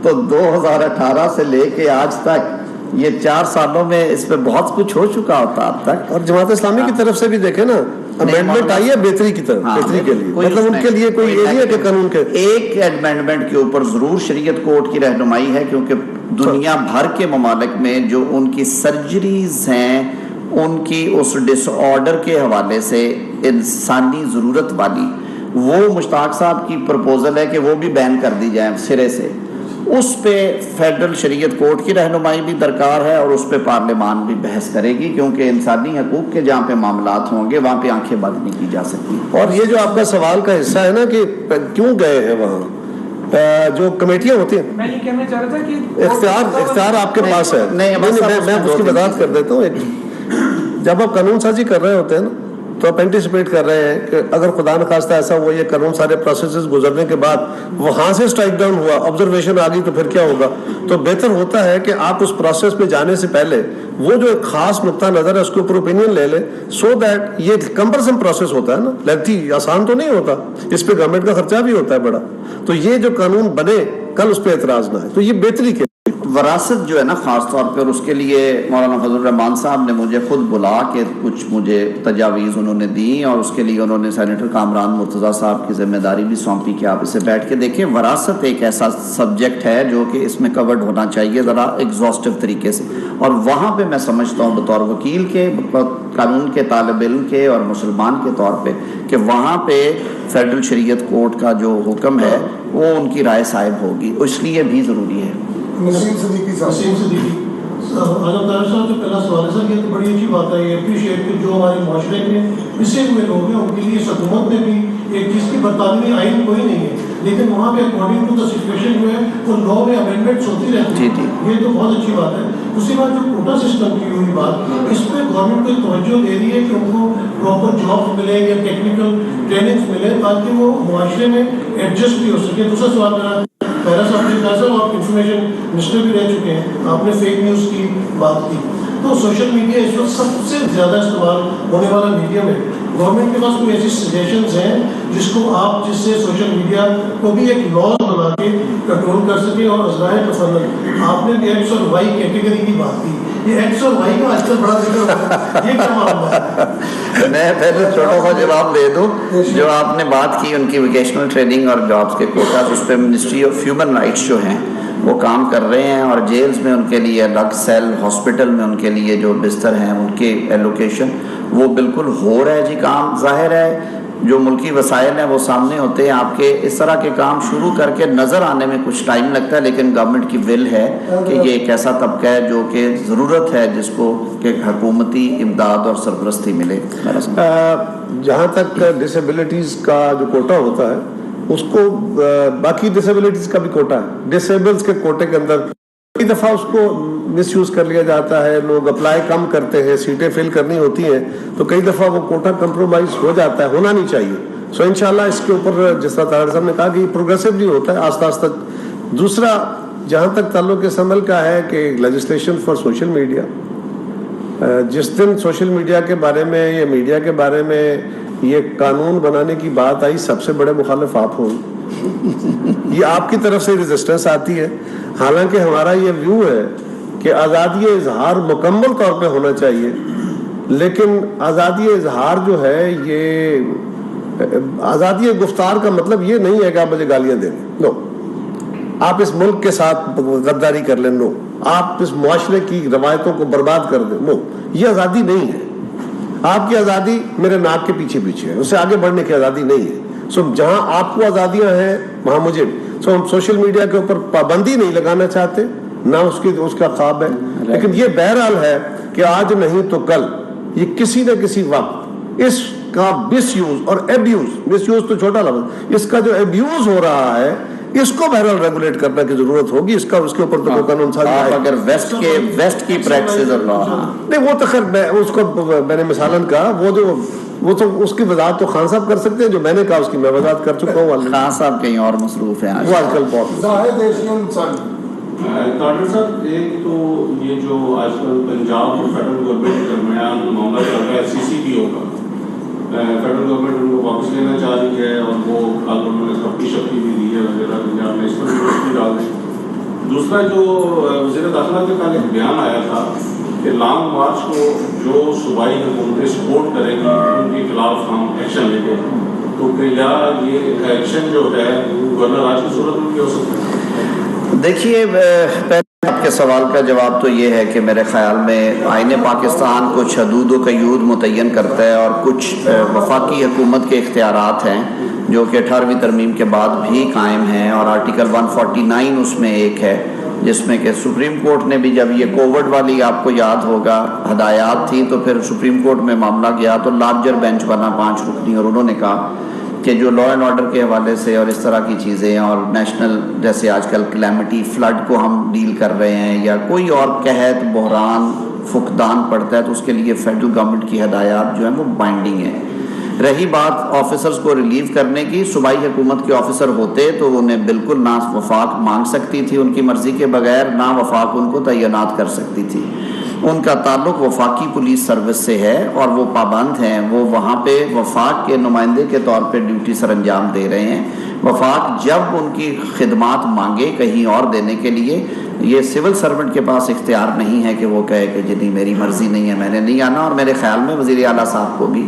تو 2018 سے لے کے آج تک یہ 4 سالوں میں اس پہ بہت کچھ ہو چکا ہوتا اب تک. اور جماعت اسلامی کی طرف سے بھی دیکھیں نا، امینڈمنٹ آئی ہے بہتری کی طرف، بہتری کے لیے، مطلب ان کے لیے کوئی ایریا کے قانون کے ایک امینڈمنٹ کے اوپر ضرور شریعت کورٹ کی رہنمائی ہے، کیونکہ دنیا بھر کے ممالک میں جو ان کی سرجریز ہیں ان کی اس ڈس آرڈر کے حوالے سے انسانی ضرورت والی وہ مشتاق صاحب کی پروپوزل ہے کہ وہ بھی بین کر دی جائیں سرے سے. اس پہ فیڈرل شریعت کورٹ کی رہنمائی بھی درکار ہے اور اس پہ پارلیمان بھی بحث کرے گی، کیونکہ انسانی حقوق کے جہاں پہ معاملات ہوں گے وہاں پہ آنکھیں بند نہیں کی جا سکتی. اور یہ جو آپ کا سوال کا حصہ ہے نا کہ کیوں گئے ہیں وہاں، جو کمیٹیاں ہوتی ہیں، میں یہ کہنا چاہ رہا تھا کہ اختیار آپ کے پاس ہے. نہیں، میں اس کی وضاحت کر دیتا ہوں. جب آپ قانون سازی کر رہے ہوتے ہیں نا تو آپ اینٹیسپیٹ کر رہے ہیں کہ اگر خدا نخواستہ ایسا ہوا یہ قانون سارے پروسیسز گزرنے کے بعد وہاں سے اسٹرائک ڈاؤن ہوا، آبزرویشن آ گئی تو پھر کیا ہوگا. تو بہتر ہوتا ہے کہ آپ اس پروسیس پہ جانے سے پہلے وہ جو ایک خاص نقطہ نظر ہے اس کے اوپر اوپینین لے لیں، سو دیٹ یہ کمپلسن پروسیس ہوتا ہے نا، لیکن آسان تو نہیں ہوتا، اس پہ گورنمنٹ کا خرچہ بھی ہوتا ہے بڑا. تو یہ جو قانون بنے کل اس پہ اعتراض نہ ہے، تو یہ بہتری کے وراثت جو ہے نا خاص طور پر اس کے لیے مولانا فضل الرحمان صاحب نے مجھے خود بلا کے کچھ مجھے تجاویز انہوں نے دی، اور اس کے لیے انہوں نے سینیٹر کامران مرتضیٰ صاحب کی ذمہ داری بھی سونپی کہ آپ اسے بیٹھ کے دیکھیں. وراثت ایک ایسا سبجیکٹ ہے جو کہ اس میں کورڈ ہونا چاہیے ذرا ایگزاسٹو طریقے سے، اور وہاں پہ میں سمجھتا ہوں بطور وکیل کے، قانون کے طالب علم کے اور مسلمان کے طور پہ کہ وہاں پہ فیڈرل شریعت کورٹ کا جو حکم ہے وہ ان کی رائے صائب ہوگی، اس لیے بھی ضروری ہے. نسیم صدیقی صاحب. نسیم صدیقی اعظم طاہر صاحب کا پہلا سوال ہے سر، یہ تو بڑی اچھی بات ہے، یہ اپریشیٹ کہ جو ہمارے معاشرے میں پسے ہوئے لوگ ہیں ان کے لیے اس حکومت میں بھی ایک چیز کی برطانوی آئین کوئی نہیں ہے، لیکن وہاں پہ اکارڈنگ ٹو دا سچویشن جو ہے وہ لا میں امینڈمنٹس ہوتی رہتی ہیں. یہ تو بہت اچھی بات ہے. اسی بات جو کوٹا سسٹم کی ہوئی بات، اس پہ گورنمنٹ کو توجہ دے رہی ہے کہ ان کو پراپر جاب ملے یا ٹیکنیکل ٹریننگس ملے تاکہ وہ معاشرے میں ایڈجسٹ بھی ہو سکے. دوسرا سوال میرا پہلا صاحب آپ انفارمیشن منسٹر بھی رہ چکے ہیں، آپ نے فیک نیوز کی بات کی، تو سوشل میڈیا اس وقت سب سے زیادہ استعمال ہونے والا میڈیم ہے. گورنمنٹ کے پاس کوئی ایسی سجیشنز ہیں جس کو آپ جس سے سوشل میڈیا کو بھی ایک لاز بنا کے کنٹرول کر سکیں اور ذرائع تفنن. آپ نے بھی ایکس اور وائی کیٹیگری کی بات کی، یہ ایکس اور وائی کا آج کل بڑا ذکر ہوتا ہے، یہ کیا معاملہ ہے؟ میں پہلے چھوٹا سا جواب دے دوں. جو آپ نے بات کی ان کی ووکیشنل ٹریننگ اور جابس کے کوٹا، اس پہ منسٹری آف ہیومن رائٹس جو ہیں وہ کام کر رہے ہیں، اور جیلز میں ان کے لیے الگ سیل، ہاسپٹل میں ان کے لیے جو بستر ہیں ان کے ایلوکیشن وہ بالکل ہو رہا ہے جی. کام ظاہر ہے جو ملکی وسائل ہیں وہ سامنے ہوتے ہیں آپ کے، اس طرح کے کام شروع کر کے نظر آنے میں کچھ ٹائم لگتا ہے، لیکن گورنمنٹ کی ول ہے کہ یہ ایک ایسا طبقہ ہے جو کہ ضرورت ہے جس کو کہ حکومتی امداد اور سرپرستی ملے. جہاں تک ڈسیبلٹیز کا جو کوٹا ہوتا ہے اس کو باقی ڈسیبلٹیز کا بھی کوٹا ہے. ڈسیبلز کے کوٹے کے اندر کئی دفعہ اس کو مس یوز کر لیا جاتا ہے، لوگ اپلائی کم کرتے ہیں، سیٹیں فل کرنی ہوتی ہیں تو کئی دفعہ وہ کوٹا کمپرومائز ہو جاتا ہے، ہونا نہیں چاہیے. سو انشاءاللہ اس کے اوپر جس طرح طاہر صاحب نے کہا کہ یہ پروگریسولی ہوتا ہے آہستہ آہستہ. دوسرا جہاں تک تعلق اس عمل کا ہے کہ لیجسلیشن فار سوشل میڈیا، جس دن سوشل میڈیا کے بارے میں یا میڈیا کے بارے میں یہ قانون بنانے کی بات آئی سب سے بڑے مخالف آپ ہوں. یہ آپ کی طرف سے ریزسٹنس آتی ہے، حالانکہ ہمارا یہ ویو ہے کہ آزادی اظہار مکمل طور پہ ہونا چاہیے، لیکن آزادی اظہار جو ہے یہ آزادی گفتار کا مطلب یہ نہیں ہے کہ آپ مجھے گالیاں دیں. نو، آپ اس ملک کے ساتھ غداری کر لیں. نو، آپ اس معاشرے کی روایتوں کو برباد کر دیں. نو، یہ آزادی نہیں ہے. آپ کی آزادی میرے ناک کے پیچھے پیچھے ہے، اسے آگے بڑھنے کی آزادی نہیں ہے. سو جہاں آپ کو آزادیاں ہیں وہاں مجھے سو ہم سوشل میڈیا کے اوپر پابندی نہیں لگانا چاہتے، نہ اس کا خواب ہے. لیکن یہ بہرحال ہے کہ آج نہیں تو کل یہ کسی نہ کسی وقت اس کا مس یوز اور ایبیوز، مس یوز تو چھوٹا لفظ، اس کا جو ایبیوز ہو رہا ہے اس کو بہرحال ریگولیٹ کرنے کی ضرورت ہوگی. اس کے اوپر تو قانون سازی ہے. اگر ویسٹ کی پریکٹسز اور نہیں، وہ تو خیر اس کو میں نے مثالاً کہا، وہ تو اس کی وضاحت تو خان صاحب کر سکتے ہیں، جو میں نے کہا اس کی میں وضاحت کر چکا ہوں. خان صاحب کہیں اور مصروف ہیں وہ آج کل بہت زاہد ایشین ثانی. ڈاکٹر صاحب، ایک تو یہ جو آج کل پنجاب اور فیڈرل گورنمنٹ کے درمیان معاملہ چل رہا ہے CCTO کا، فیڈرل گورنمنٹ ان کو واپس لینا چاہ رہی ہے اور وہ کل انہوں نے کپی شپی بھی دی ہے وغیرہ، پنجاب میں اس پر بھی ڈال دیں. دوسرا جو وزیر داخلہ کے کل ایک بیان آیا تھا کہ لانگ مارچ کو جو صوبائی حکومتیں سپورٹ کریں گی ان کے خلاف ہم ایکشن لیں گے، تو کیا یہ ایکشن جو ہے گورنر راج کی صورت میں بھی ہو سکتا ہے؟ دیکھیے آپ کے سوال کا جواب تو یہ ہے کہ میرے خیال میں آئین پاکستان کچھ حدود و قیود متعین کرتا ہے اور کچھ وفاقی حکومت کے اختیارات ہیں جو کہ 18ویں ترمیم کے بعد بھی قائم ہیں، اور آرٹیکل 149 اس میں ایک ہے جس میں کہ سپریم کورٹ نے بھی جب یہ کووڈ والی آپ کو یاد ہوگا ہدایات تھی تو پھر سپریم کورٹ میں معاملہ گیا تو لارجر بینچ بنا 5 رکنی، اور انہوں نے کہا کہ جو لا اینڈ آرڈر کے حوالے سے اور اس طرح کی چیزیں اور نیشنل جیسے آج کل کلیمٹی فلڈ کو ہم ڈیل کر رہے ہیں یا کوئی اور قحط بحران فقدان پڑتا ہے تو اس کے لیے فیڈرل گورنمنٹ کی ہدایات جو ہیں وہ بائنڈنگ ہیں۔ رہی بات آفیسرز کو ریلیو کرنے کی، صوبائی حکومت کے آفیسر ہوتے تو انہیں بالکل نہ وفاق مانگ سکتی تھی ان کی مرضی کے بغیر، نہ وفاق ان کو تعینات کر سکتی تھی۔ ان کا تعلق وفاقی پولیس سروس سے ہے اور وہ پابند ہیں، وہ وہاں پہ وفاق کے نمائندے کے طور پہ ڈیوٹی سر انجام دے رہے ہیں۔ وفاق جب ان کی خدمات مانگے کہیں اور دینے کے لیے، یہ سول سرونٹ کے پاس اختیار نہیں ہے کہ وہ کہے کہ جی نہیں میری مرضی نہیں ہے میں نے نہیں آنا، اور میرے خیال میں وزیر اعلیٰ صاحب کو بھی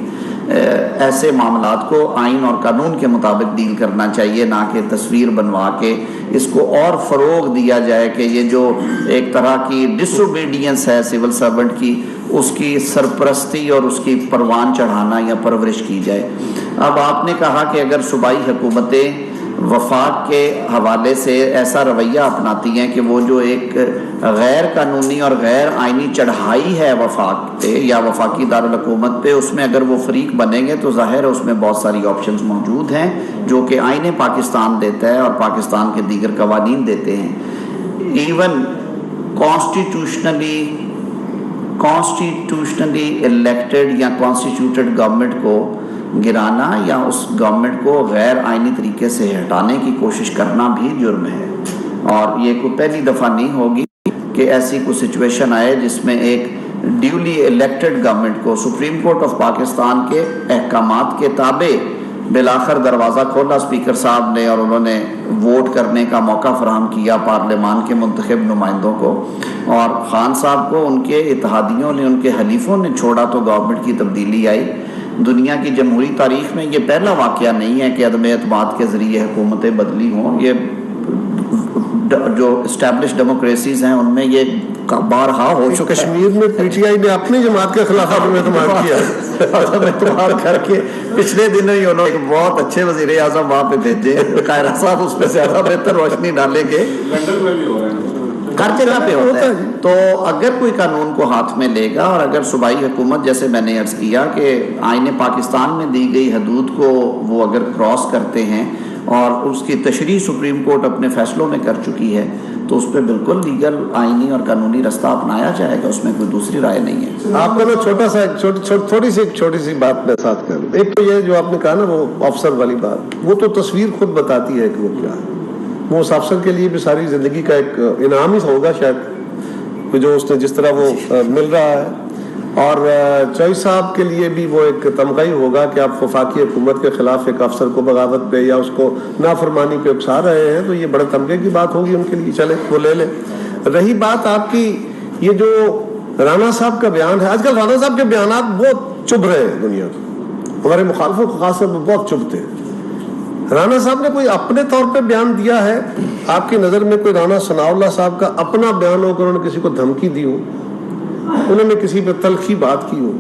ایسے معاملات کو آئین اور قانون کے مطابق ڈیل کرنا چاہیے، نہ کہ تصویر بنوا کے اس کو اور فروغ دیا جائے کہ یہ جو ایک طرح کی ڈس اوبیڈینس ہے سول سرونٹ کی، اس کی سرپرستی اور اس کی پروان چڑھانا یا پرورش کی جائے۔ اب آپ نے کہا کہ اگر صوبائی حکومتیں وفاق کے حوالے سے ایسا رویہ اپناتی ہیں کہ وہ جو ایک غیر قانونی اور غیر آئینی چڑھائی ہے وفاق پہ یا وفاقی دارالحکومت پہ، اس میں اگر وہ فریق بنیں گے تو ظاہر ہے اس میں بہت ساری آپشنز موجود ہیں جو کہ آئین پاکستان دیتا ہے اور پاکستان کے دیگر قوانین دیتے ہیں۔ ایون کانسٹیٹیوشنلی الیکٹڈ یا کانسٹیٹیوٹڈ گورنمنٹ کو گرانا یا اس گورنمنٹ کو غیر آئینی طریقے سے ہٹانے کی کوشش کرنا بھی جرم ہے، اور یہ کوئی پہلی دفعہ نہیں ہوگی کہ ایسی کوئی سچویشن آئے جس میں ایک ڈیولی الیکٹڈ گورنمنٹ کو سپریم کورٹ آف پاکستان کے احکامات کے تابع بالآخر دروازہ کھولا اسپیکر صاحب نے اور انہوں نے ووٹ کرنے کا موقع فراہم کیا پارلیمان کے منتخب نمائندوں کو، اور خان صاحب کو ان کے اتحادیوں نے ان کے حلیفوں نے چھوڑا تو گورنمنٹ کی تبدیلی آئی۔ دنیا کی جمہوری تاریخ میں یہ پہلا واقعہ نہیں ہے کہ عدم اعتماد کے ذریعے حکومتیں بدلی ہوں، یہ جو اسٹیبلش ڈیموکریسیز ہیں ان میں یہ بارہا ہو چکا ہے۔ کشمیر میں پی ٹی آئی نے اپنی جماعت کے خلاف عدم اعتماد کیا عدم اعتماد کر کے پچھلے دنوں ہی انہوں نے ایک بہت اچھے وزیر اعظم وہاں پہ بھیجے، قائرہ صاحب اس پہ زیادہ بہتر روشنی ڈالیں گے، لندن میں بھی ہو رہا ہے، ہر جگہ پہ ہوتا ہے۔ تو اگر کوئی قانون کو ہاتھ میں لے گا اور اگر صوبائی حکومت جیسے میں نے عرض کیا کہ آئین پاکستان میں دی گئی حدود کو وہ اگر کراس کرتے ہیں اور اس کی تشریح سپریم کورٹ اپنے فیصلوں میں کر چکی ہے تو اس پہ بالکل لیگل آئینی اور قانونی رستہ اپنایا جائے گا، اس میں کوئی دوسری رائے نہیں ہے۔ آپ کو نا چھوٹی سی بات میں ساتھ کروں۔ ایک تو یہ جو آپ نے کہا نا وہ افسر والی بات، وہ تو تصویر خود بتاتی ہے کہ وہ کیا ہے۔ وہ اس افسر کے لیے بھی ساری زندگی کا ایک انعام ہی ہوگا شاید جو اس نے جس طرح وہ مل رہا ہے، اور چوئی صاحب کے لیے بھی وہ ایک تمغہ ہی ہوگا کہ آپ وفاقی حکومت کے خلاف ایک افسر کو بغاوت پہ یا اس کو نافرمانی پہ اکسا رہے ہیں تو یہ بڑے تمغے کی بات ہوگی ان کے لیے، چلے وہ لے لیں۔ رہی بات آپ کی یہ جو رانا صاحب کا بیان ہے، آج کل رانا صاحب کے بیانات بہت چبھ رہے ہیں دنیا کو، ہمارے مخالفوں کو خاص طور پہ بہت چبھتے ہیں۔ رانا صاحب نے کوئی اپنے طور پہ بیان دیا ہے؟ آپ کی نظر میں کوئی رانا ثناءاللہ صاحب کا اپنا بیان ہو کہ انہوں نے کسی کو دھمکی دی ہو، انہوں نے کسی پہ تلخی بات کی ہو؟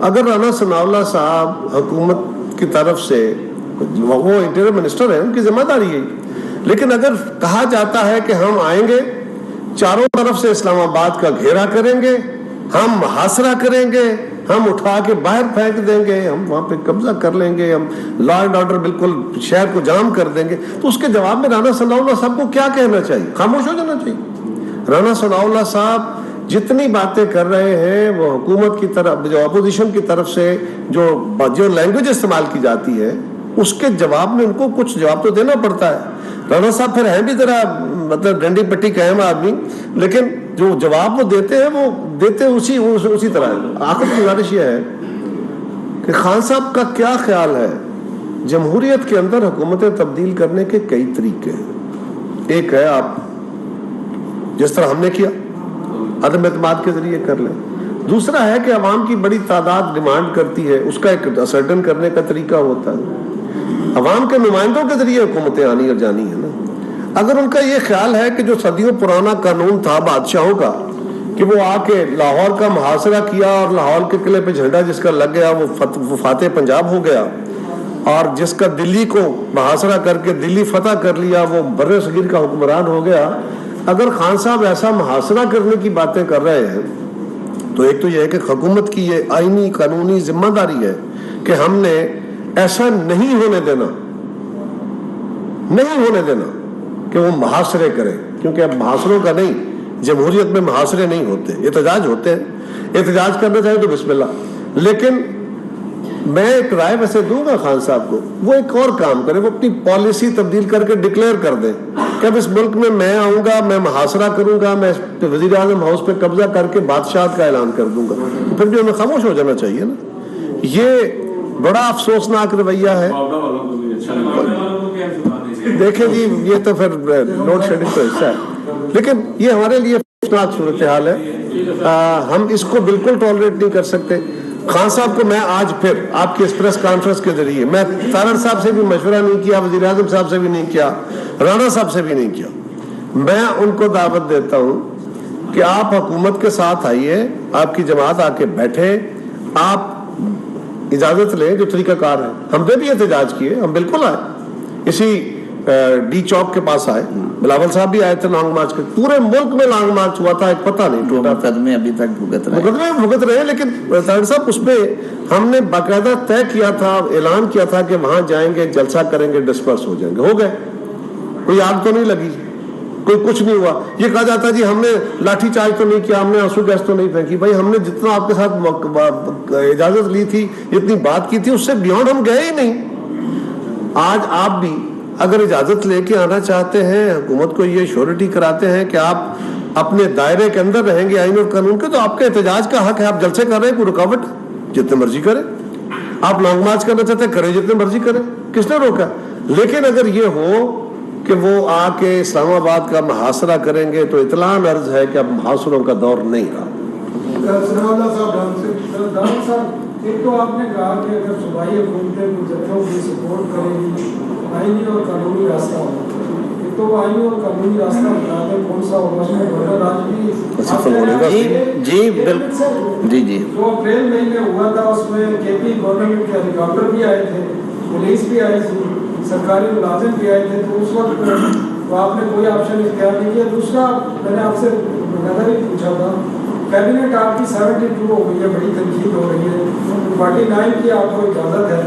اگر رانا ثناءاللہ صاحب حکومت کی طرف سے، وہ انٹیریئر منسٹر ہیں، ان کی ذمہ داری ہے، لیکن اگر کہا جاتا ہے کہ ہم آئیں گے چاروں طرف سے اسلام آباد کا گھیرا کریں گے، ہم محاصرہ کریں گے، ہم اٹھا کے باہر پھینک دیں گے، ہم وہاں پہ قبضہ کر لیں گے، ہم لا اینڈ آرڈر بالکل شہر کو جام کر دیں گے، تو اس کے جواب میں رانا ثناءاللہ صاحب کو کیا کہنا چاہیے؟ خاموش ہو جانا چاہیے؟ رانا ثناءاللہ صاحب جتنی باتیں کر رہے ہیں وہ حکومت کی طرف، جو اپوزیشن کی طرف سے جو لینگویج استعمال کی جاتی ہے اس کے جواب میں ان کو کچھ جواب تو دینا پڑتا ہے۔ رانا صاحب پھر ہیں بھی ذرا مطلب ڈنڈی پٹی کا اہم آدمی، لیکن جو جواب وہ دیتے ہیں وہ دیتے اسی طرح ہے۔ آخر کی گزارش یہ ہے کہ خان صاحب کا کیا خیال ہے؟ جمہوریت کے اندر حکومتیں تبدیل کرنے کے کئی طریقے ہیں۔ ایک ہے آپ جس طرح ہم نے کیا عدم اعتماد کے ذریعے کر لیں، دوسرا ہے کہ عوام کی بڑی تعداد ڈیمانڈ کرتی ہے، اس کا ایک اسرٹن کرنے کا طریقہ ہوتا ہے، عوام کے نمائندوں کے ذریعے حکومتیں آنی اور جانی ہے نا۔ اگر ان کا یہ خیال ہے کہ جو صدیوں پرانا قانون تھا بادشاہوں کا کہ وہ آ کے لاہور کا محاصرہ کیا اور لاہور کے قلعے پہ جھنڈا جس کا لگ گیا وہ فاتح پنجاب ہو گیا، اور جس کا دلی کو محاصرہ کر کے دلی فتح کر لیا وہ بر صغیر کا حکمران ہو گیا، اگر خان صاحب ایسا محاصرہ کرنے کی باتیں کر رہے ہیں تو ایک تو یہ ہے کہ حکومت کی یہ آئینی قانونی ذمہ داری ہے کہ ہم نے ایسا نہیں ہونے دینا کہ وہ محاصرے کرے، کیونکہ اب محاصروں کا نہیں، جمہوریت میں محاصرے نہیں ہوتے، احتجاج ہوتے ہیں، احتجاج کرنا چاہے تو بسم اللہ، لیکن میں ایک رائے ویسے دوں گا خان صاحب کو، وہ ایک اور کام کرے، وہ اپنی پالیسی تبدیل کر کے ڈکلیئر کر دیں کہ اب اس ملک میں آؤں گا، میں محاصرہ کروں گا، میں وزیر اعظم ہاؤس پہ قبضہ کر کے بادشاہت کا اعلان کر دوں گا، پھر بھی ہمیں خاموش ہو جانا چاہیے نا۔ یہ بڑا افسوسناک رویہ ہے۔ دیکھیں جی یہ تو پھر لوڈ شیڈنگ کا حصہ ہے، لیکن یہ ہمارے لیے افسوسناک صورتحال ہے، ہم اس کو بالکل ٹالریٹ نہیں کر سکتے۔ خان صاحب کو میں آج پھر آپ کی اس پریس کانفرنس کے ذریعے، میں تارڑ صاحب سے بھی مشورہ نہیں کیا، وزیر اعظم صاحب سے بھی نہیں کیا، رانا صاحب سے بھی نہیں کیا، میں ان کو دعوت دیتا ہوں کہ آپ حکومت کے ساتھ آئیے، آپ کی جماعت آ کے بیٹھے، آپ اجازت لیں جو طریقہ کار ہے۔ ہم نے بھی احتجاج کیے، ہم بالکل آئے، اسی ڈی چوک کے پاس آئے، بلاول صاحب بھی آئے تھے لانگ مارچ کے، پورے ملک میں لانگ مارچ ہوا تھا، ایک پتہ نہیں ٹوٹا، مقدمے ابھی تک بھگت رہے، لیکن طاہر صاحب اس پہ ہم نے باقاعدہ طے کیا تھا، اعلان کیا تھا کہ وہاں جائیں گے، جلسہ کریں گے، ڈسپرس ہو جائیں گے، ہو گئے، کوئی آگ تو نہیں لگی، کوئی کچھ نہیں ہوا۔ یہ کہا جاتا جی ہم نے لاٹھی چارج تو نہیں کیا، ہم نے آنسو گیس تو نہیں پھینکی، بھائی ہم نے جتنا آپ کے ساتھ اجازت لی تھی، جتنی بات کی تھی، اس سے بیونڈ ہم گئے ہی نہیں۔ آج آپ بھی اگر اجازت لے کے آنا چاہتے ہیں، حکومت کو یہ شیورٹی کراتے ہیں کہ آپ اپنے دائرے کے اندر رہیں گے آئین اور قانون کے، تو آپ کے احتجاج کا حق ہے، آپ جلسے کر رہے ہیں، کوئی رکاوٹ جتنے مرضی کریں، آپ لانگ مارچ کرنا چاہتے ہیں کریں، جتنے مرضی کریں، کس نے روکا؟ لیکن اگر یہ ہو کہ وہ آ کے اسلام آباد کا محاصرہ کریں گے تو اطلاع عرض ہے کہ اب محاصروں کا دور نہیں رہا۔ ایک تو آپ نے کہا کہ اگر صوبائی حکومتیں ججوں کی سپورٹ کریں گی آئینی اور قانونی راستہ ہوگا، ایک تو وہ آئینی اور قانونی راستہ بتاتے ہیں کون سا ہوگا، اس میں گورنر آج بھی جی جو اپریل مہینے ہوا تھا اس میں کے پی گورنمنٹ کے ہیلی کاپٹر بھی آئے تھے، پولیس بھی آئی تھی، سرکاری ملازم بھی آئے تھے، تو اس وقت تو آپ نے کوئی آپشن اختیار نہیں کیا۔ دوسرا میں نے آپ سے نظر ہی پوچھا تھا، کیبنٹ آپ کی 72 ہو گئی ہے، بڑی تنقید ہو رہی ہے، 49 کی آپ کو اجازت ہے،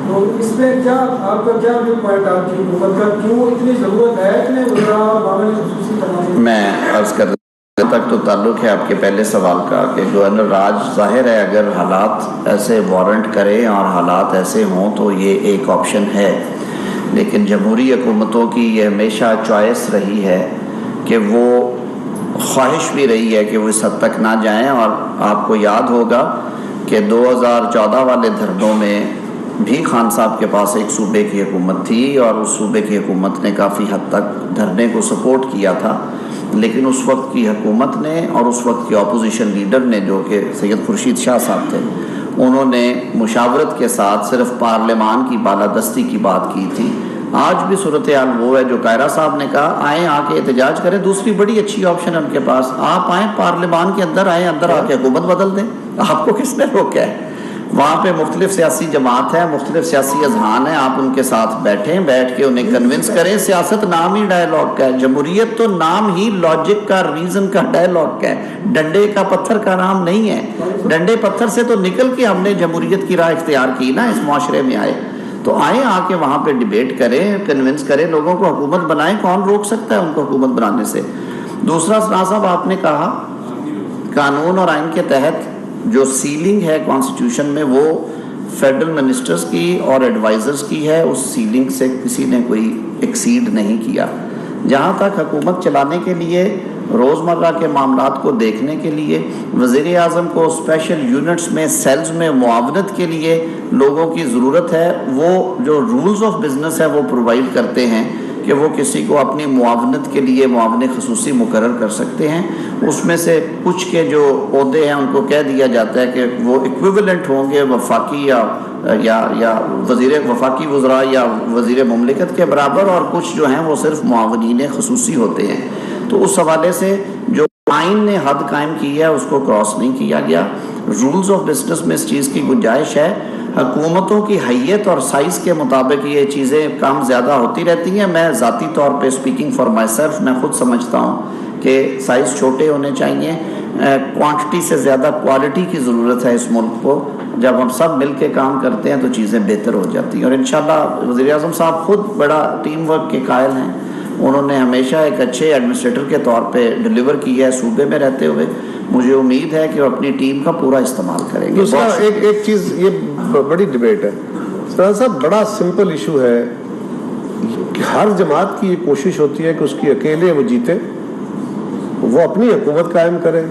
تو اس میں کیا آپ کا کیا ویو پوائنٹ، آپ کی حکومت کا کیوں اتنی ضرورت ہے اتنے وزراء اور معاملے خصوصی تنازع؟ میں عرض کر تک تو تعلق ہے آپ کے پہلے سوال کا کہ گورنر راج ظاہر ہے اگر حالات ایسے وارنٹ کریں اور حالات ایسے ہوں تو یہ ایک آپشن ہے، لیکن جمہوری حکومتوں کی یہ ہمیشہ چوائس رہی ہے کہ وہ خواہش بھی رہی ہے کہ وہ اس حد تک نہ جائیں، اور آپ کو یاد ہوگا کہ 2014 والے دھرنوں میں بھی خان صاحب کے پاس ایک صوبے کی حکومت تھی اور اس صوبے کی حکومت نے کافی حد تک دھرنے کو سپورٹ کیا تھا، لیکن اس وقت کی حکومت نے اور اس وقت کے اپوزیشن لیڈر نے جو کہ سید خورشید شاہ صاحب تھے، انہوں نے مشاورت کے ساتھ صرف پارلیمان کی بالادستی کی بات کی تھی۔ آج بھی صورتحال وہ ہے جو قائرہ صاحب نے کہا، آئیں آ کے احتجاج کریں، دوسری بڑی اچھی آپشن ہے ان کے پاس، آپ آئیں پارلیمان کے اندر آئیں، اندر آ کے حکومت بدل دیں، آپ کو کس نے روکا ہے؟ وہاں پہ مختلف سیاسی جماعت ہے، مختلف سیاسی اذہان ہیں، آپ ان کے ساتھ بیٹھیں، بیٹھ کے انہیں کنونس کریں۔ سیاست نام ہی ڈائیلاگ کا ہے، جمہوریت تو نام ہی لاجک کا، ریزن کا ڈائیلاگ کا ہے، ڈنڈے کا پتھر کا نام نہیں ہے۔ ڈنڈے پتھر سے تو نکل کے ہم نے جمہوریت کی راہ اختیار کی نا، اس معاشرے میں آئے تو آئیں، آ کے وہاں پہ ڈیبیٹ کریں، کنونس کریں لوگوں کو، حکومت بنائیں، کون روک سکتا ہے ان کو حکومت بنانے سے؟ دوسرا سنا صاحب آپ نے کہا قانون اور آئین کے تحت جو سیلنگ ہے کانسٹیٹیوشن میں وہ فیڈرل منسٹرز کی اور ایڈوائزرز کی ہے، اس سیلنگ سے کسی نے کوئی ایکسیڈ نہیں کیا۔ جہاں تک حکومت چلانے کے لیے، روزمرہ کے معاملات کو دیکھنے کے لیے وزیر اعظم کو اسپیشل یونٹس میں، سیلز میں معاونت کے لیے لوگوں کی ضرورت ہے، وہ جو رولز آف بزنس ہے وہ پرووائڈ کرتے ہیں کہ وہ کسی کو اپنی معاونت کے لیے معاون خصوصی مقرر کر سکتے ہیں. اس میں سے کچھ کے جو عہدے ہیں ان کو کہہ دیا جاتا ہے کہ وہ ایکویولنٹ ہوں گے وفاقی یا وفاقی وزراء یا وزیر مملکت کے برابر، اور کچھ جو ہیں وہ صرف معاونین خصوصی ہوتے ہیں. تو اس حوالے سے جو آئین نے حد قائم کی ہے اس کو کراس نہیں کیا گیا. رولز آف بزنس میں اس چیز کی گنجائش ہے. حکومتوں کی حیت اور سائز کے مطابق یہ چیزیں کم زیادہ ہوتی رہتی ہیں. میں ذاتی طور پہ اسپیکنگ فار مائی سیلف میں خود سمجھتا ہوں کہ سائز چھوٹے ہونے چاہیے. کوانٹٹی سے زیادہ کوالٹی کی ضرورت ہے اس ملک کو. جب ہم سب مل کے کام کرتے ہیں تو چیزیں بہتر ہو جاتی ہیں، اور انشاءاللہ وزیر اعظم صاحب خود بڑا ٹیم ورک کے قائل ہیں. انہوں نے ہمیشہ ایک اچھے ایڈمنسٹریٹر کے طور پہ ڈلیور کیا ہے صوبے میں رہتے ہوئے. مجھے امید ہے کہ وہ اپنی ٹیم کا پورا استعمال کریں گے. دوسرا ایک چیز، یہ بڑی ڈبیٹ ہے سر صاحب، بڑا سمپل ایشو ہے کہ ہر جماعت کی یہ کوشش ہوتی ہے کہ اس کی اکیلے وہ جیتے، وہ اپنی حکومت قائم کرے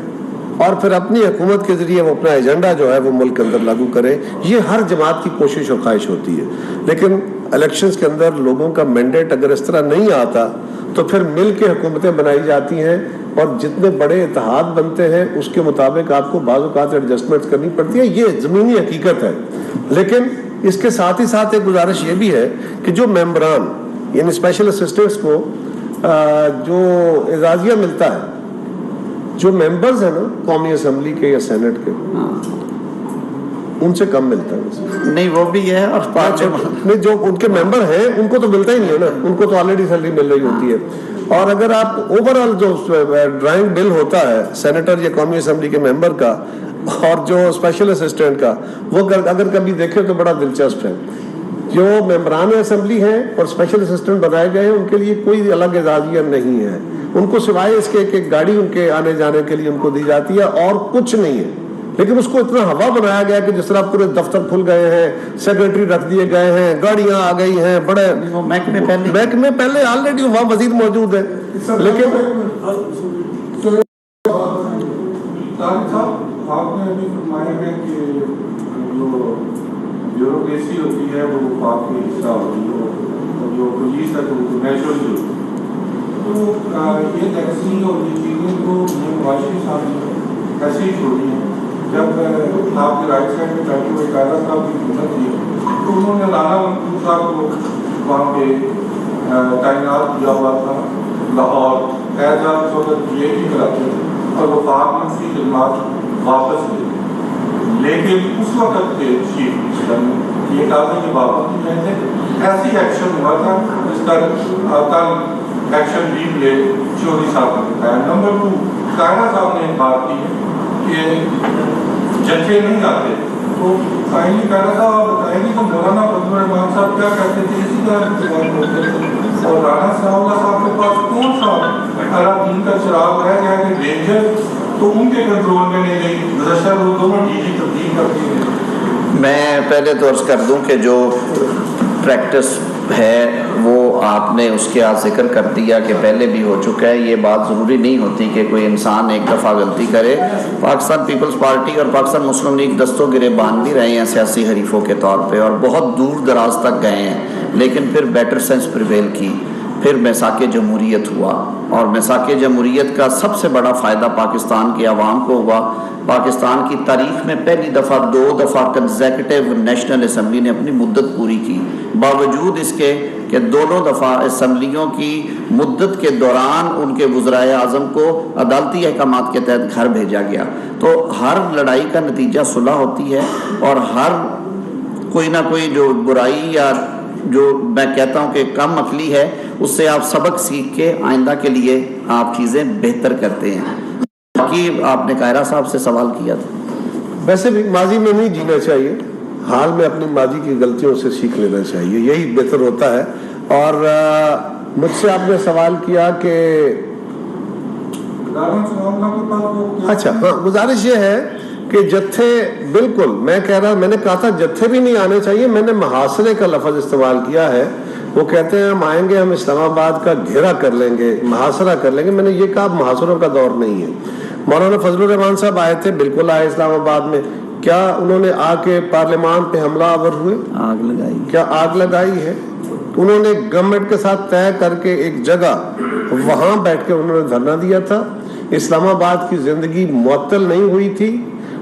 اور پھر اپنی حکومت کے ذریعے وہ اپنا ایجنڈا جو ہے وہ ملک کے اندر لاگو کرے. یہ ہر جماعت کی کوشش اور خواہش ہوتی ہے. لیکن الیکشنز کے اندر لوگوں کا مینڈیٹ اگر اس طرح نہیں آتا تو پھر مل کے حکومتیں بنائی جاتی ہیں، اور جتنے بڑے اتحاد بنتے ہیں اس کے مطابق آپ کو بعض اوقات ایڈجسٹمنٹ کرنی پڑتی ہے. یہ زمینی حقیقت ہے. لیکن اس کے ساتھ ہی ساتھ ایک گزارش یہ بھی ہے کہ جو ممبران یعنی اسپیشل اسسٹنٹس کو جو اعزازیہ ملتا ہے، جو ممبرز ہیں نا قومی اسمبلی کے یا سینٹ کے، ان سے کم ملتا ہے. نہیں وہ بھی ہے، اور جو ان کے ممبر ہیں ان کو تو ملتا ہی نہیں ہے نا، ان کو تو آلریڈی سیلری مل رہی ہوتی ہے. اور اگر آپ اوور آل جو ڈرائنگ بل ہوتا ہے سینیٹر یا قومی اسمبلی کے ممبر کا اور جو اسپیشل اسسٹنٹ کا، وہ اگر کبھی دیکھیں تو بڑا دلچسپ ہے. جو ممبران اسمبلی ہیں اور اسپیشل اسسٹنٹ بنائے گئے ہیں ان کے لیے کوئی الگ اعزازیہ نہیں ہے. ان کو سوائے اس کے ایک گاڑی ان کے آنے جانے کے لیے ان کو دی جاتی ہے اور کچھ نہیں ہے. لیکن اس کو اتنا ہوا بنایا گیا کہ جس طرح پورے دفتر کھل گئے ہیں، سیکرٹری رکھ دیے گئے ہیں، گاڑیاں آ گئی ہیں، بڑے محکمے پہلے آلریڈی وہاں وزیر موجود ہے. لیکن آپ نے ابھی فرمایا ہے کہ جو بیوروکریسی ہوتی ہے وہ وفاق کا حصہ ہوتی ہے، اور جو پولیس ہے تو نیچرل جو تو یہ تقسیم اور یہ چیزیں کو معاشرے صاحب ایسے ہی چھوڑی ہیں. جب آپ کے رائٹ سائڈ میں بیٹھے ہوئے قائدہ صاحب کی حکومت تھی تو انہوں نے رانا منصور صاحب کو وہاں پہ تعینات کیا ہوا تھا لاہور ایز آ صورت یہ بھی کراتے تھے اور وفاق میں اس کی خدمات واپس لے. لیکن اس وقت کے چیف منسٹر نے یہ کہا کہ واپس نہیں آئے تھے. ایسی ایکشن ہوا تھا جس کا کل ایکشن بھی لے چودھری صاحب نے بتایا. نمبر 2 قائدہ صاحب نے ایک بات کی ہے کہ جتھے نہیں آتے تو فائنلی قائدہ صاحب آپ بتائیں گے کہ مولانا فضل الرحمان صاحب کیا کہتے تھے اسی طرح ہوتے تھے اور رانا ثناء اللہ صاحب کے پاس کون سا اراکین کا چراغ رہ گیا کہ رینجر تو ان کے کنٹرول میں نہیں گئی. گزشتہ روز دونوں ڈی جی تبدیل کرتی ہیں. میں پہلے تو عرض کر دوں کہ جو پریکٹس ہے وہ آپ نے اس کے ذکر کر دیا کہ پہلے بھی ہو چکا ہے. یہ بات ضروری نہیں ہوتی کہ کوئی انسان ایک دفعہ غلطی کرے. پاکستان پیپلز پارٹی اور پاکستان مسلم لیگ دستوں گریبان بھی رہے ہیں سیاسی حریفوں کے طور پہ اور بہت دور دراز تک گئے ہیں، لیکن پھر بیٹر سینس پریویل کی. پھر میثاق جمہوریت ہوا اور میثاق جمہوریت کا سب سے بڑا فائدہ پاکستان کی عوام کو ہوا. پاکستان کی تاریخ میں پہلی دفعہ 2 دفعہ کنزیکٹیو نیشنل اسمبلی نے اپنی مدت پوری کی، باوجود اس کے کہ دونوں دفعہ اسمبلیوں کی مدت کے دوران ان کے وزرائے اعظم کو عدالتی احکامات کے تحت گھر بھیجا گیا. تو ہر لڑائی کا نتیجہ صلح ہوتی ہے اور ہر کوئی نہ کوئی جو برائی یا جو میں کہتا ہوں کہ کم عقلی ہے اس سے آپ سبق سیکھ کے آئندہ کے لیے آپ چیزیں بہتر کرتے ہیں. باقی آپ نے قاہرہ صاحب سے سوال کیا تھا. ویسے بھی ماضی میں نہیں جینا چاہیے، حال میں اپنی ماضی کی غلطیوں سے سیکھ لینا چاہیے، یہی بہتر ہوتا ہے. اور مجھ سے آپ نے سوال کیا کہ اچھا ہاں، گزارش یہ ہے کہ جتھے، بالکل میں کہہ رہا، میں نے کہا تھا جتھے بھی نہیں آنے چاہیے. میں نے محاصرے کا لفظ استعمال کیا ہے. وہ کہتے ہیں ہم آئیں گے، ہم اسلام آباد کا گھیرا کر لیں گے، محاصرہ کر لیں گے. میں نے یہ کہا محاصروں کا دور نہیں ہے. مولانا فضل الرحمان صاحب آئے تھے، بالکل آئے اسلام آباد میں. کیا انہوں نے آ کے پارلیمان پہ حملہ آور ہوئے؟ آگ لگائی. کیا آگ لگائی ہے؟ انہوں نے گورنمنٹ کے ساتھ طے کر کے ایک جگہ وہاں بیٹھ کے انہوں نے دھرنا دیا تھا. اسلام آباد کی زندگی معطل نہیں ہوئی تھی.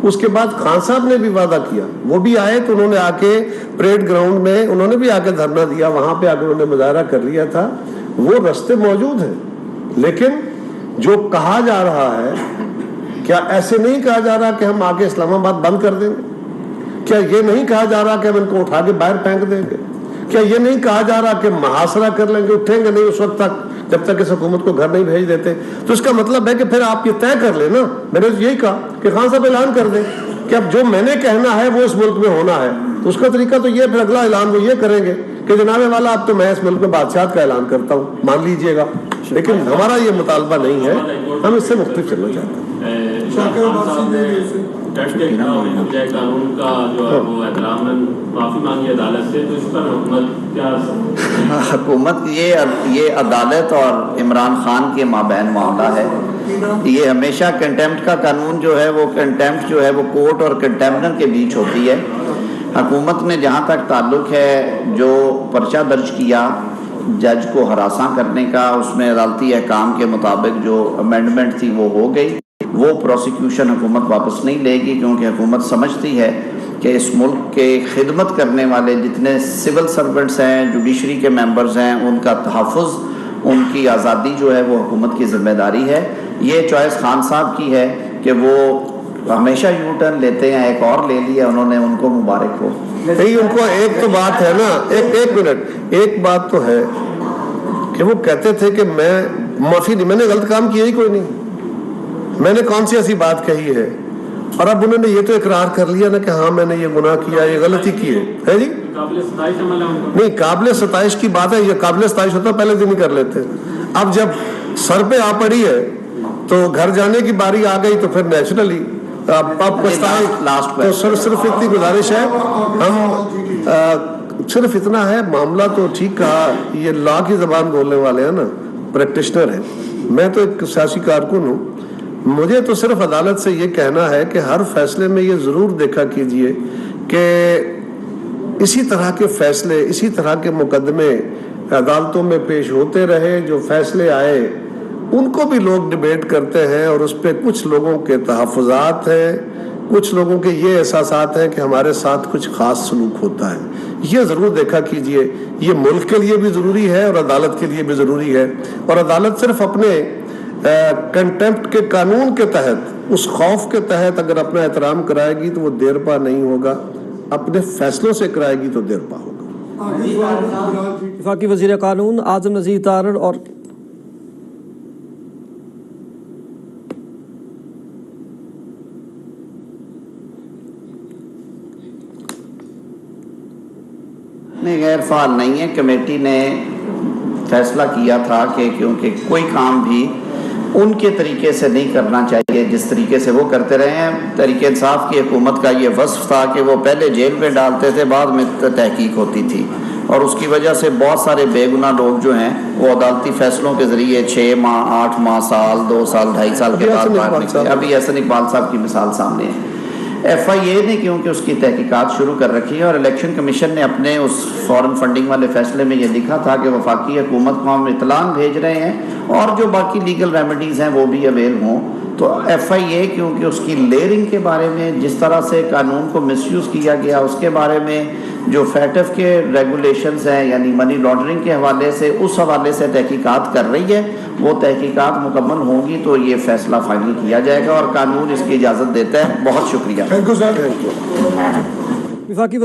اس کے بعد خان صاحب نے بھی وعدہ کیا, وہ بھی آئے تو انہوں نے آ کے پریڈ گراؤنڈ میں انہوں نے بھی آ کے دھرنا دیا, وہاں پہ آ کے انہوں نے مظاہرہ کر لیا تھا. وہ رستے موجود ہیں, لیکن جو کہا جا رہا ہے, کیا ایسے نہیں کہا جا رہا کہ ہم آ کے اسلام آباد بند کر دیں گے؟ کیا یہ نہیں کہا جا رہا کہ ہم ان کو اٹھا کے باہر پھینک دیں گے؟ کیا یہ نہیں کہا جا رہا کہ محاصرہ کر لیں گے, اٹھیں گے نہیں اس وقت تک جب تک اس حکومت کو گھر نہیں بھیج دیتے؟ تو اس کا مطلب ہے کہ پھر آپ یہ طے کر لیں نا. میں نے یہی کہا کہ خان صاحب اعلان کر دیں کہ اب جو میں نے کہنا ہے وہ اس ملک میں ہونا ہے. تو اس کا طریقہ تو یہ, پھر اگلا اعلان وہ یہ کریں گے کہ جناب والا اب تو میں اس ملک میں بادشاہت کا اعلان کرتا ہوں, مان لیجئے گا. لیکن ہمارا یہ مطالبہ نہیں ہے, ہم اس سے مختلف چلنا چاہتے ہیں. قانون کا جو ہے وہ احترام معافی مانگی عدالت سے, تو اس پر حکومت کیا؟ حکومت یہ عدالت اور عمران خان کے مابین معاملہ ہے. یہ ہمیشہ کنٹیمپٹ کا قانون جو ہے وہ کنٹیمپٹ جو ہے وہ کورٹ اور کنٹیمپٹر کے بیچ ہوتی ہے. حکومت نے جہاں تک تعلق ہے جو پرچہ درج کیا جج کو ہراساں کرنے کا, اس میں عدالتی احکام کے مطابق جو امینڈمنٹ تھی وہ ہو گئی. وہ پروسیکیوشن حکومت واپس نہیں لے گی, کیونکہ حکومت سمجھتی ہے کہ اس ملک کے خدمت کرنے والے جتنے سول سرونٹس ہیں, جوڈیشری کے ممبرز ہیں, ان کا تحفظ, ان کی آزادی جو ہے وہ حکومت کی ذمہ داری ہے. یہ چوائس خان صاحب کی ہے کہ وہ ہمیشہ یو ٹرن لیتے ہیں, ایک اور لے لیا انہوں نے, ان کو مبارک ہو. نہیں, ان کو ایک تو بات ہے نا, ایک منٹ, ایک بات تو ہے کہ وہ کہتے تھے کہ میں معافی نہیں, میں نے غلط کام کیا ہی کوئی نہیں, میں نے کون سی ایسی بات کہی ہے. اور اب انہوں نے یہ تو اقرار کر لیا نا کہ ہاں میں نے یہ گناہ کیا, یہ غلطی کی ہے جی. نہیں, قابل ستائش کی بات ہے, یہ قابل ستائش ہوتا پہلے دن ہی کر لیتے. اب جب سر پہ آ پڑی ہے تو گھر جانے کی باری آ گئی تو پھر نیچرلی اب تو صرف اتنی گزارش ہے, ہم صرف اتنا ہے, معاملہ تو ٹھیک کہا, یہ لا کی زبان بولنے والے ہیں نا, پریکٹیشنر ہیں, میں تو ایک سیاسی کارکن ہوں. مجھے تو صرف عدالت سے یہ کہنا ہے کہ ہر فیصلے میں یہ ضرور دیکھا کیجئے کہ اسی طرح کے فیصلے, اسی طرح کے مقدمے عدالتوں میں پیش ہوتے رہے. جو فیصلے آئے ان کو بھی لوگ ڈیبیٹ کرتے ہیں, اور اس پہ کچھ لوگوں کے تحفظات ہیں, کچھ لوگوں کے یہ احساسات ہیں کہ ہمارے ساتھ کچھ خاص سلوک ہوتا ہے. یہ ضرور دیکھا کیجئے, یہ ملک کے لیے بھی ضروری ہے اور عدالت کے لیے بھی ضروری ہے. اور عدالت صرف اپنے کنٹیمپٹ کے قانون کے تحت, اس خوف کے تحت اگر اپنا احترام کرائے گی تو وہ دیر پا نہیں ہوگا, اپنے فیصلوں سے کرائے گی تو دیر پا ہوگا. وفاقی وزیر قانون اعظم نذیر تارڑ اور غیر فعال نہیں ہے. کمیٹی نے فیصلہ کیا تھا کہ کیونکہ کوئی کام بھی ان کے طریقے سے نہیں کرنا چاہیے جس طریقے سے وہ کرتے رہے ہیں. تحریک انصاف کی حکومت کا یہ وصف تھا کہ وہ پہلے جیل میں ڈالتے تھے, بعد میں تحقیق ہوتی تھی, اور اس کی وجہ سے بہت سارے بے گناہ لوگ جو ہیں وہ عدالتی فیصلوں کے ذریعے 6 ماہ 8 ماہ سال 2 سال 2.5 سال کے بعد باہر نکلے. ابھی احسن اقبال صاحب کی مثال سامنے ہے. ایف آئی اے نے کیونکہ اس کی تحقیقات شروع کر رکھی ہے, اور الیکشن کمیشن نے اپنے اس فورن فنڈنگ والے فیصلے میں یہ لکھا تھا کہ وفاقی حکومت کو ہم اطلاع بھیج رہے ہیں اور جو باقی لیگل ریمیڈیز ہیں وہ بھی اویل ہوں. تو ایف آئی اے کیونکہ اس کی لیئرنگ کے بارے میں, جس طرح سے قانون کو مس یوز کیا گیا اس کے بارے میں, جو فیٹف کے ریگولیشنز ہیں یعنی منی لانڈرنگ کے حوالے سے, اس حوالے سے تحقیقات کر رہی ہے. وہ تحقیقات مکمل ہوں گی تو یہ فیصلہ فائنل کیا جائے گا, اور قانون اس کی اجازت دیتا ہے. بہت شکریہ. Thank you sir. وفاقی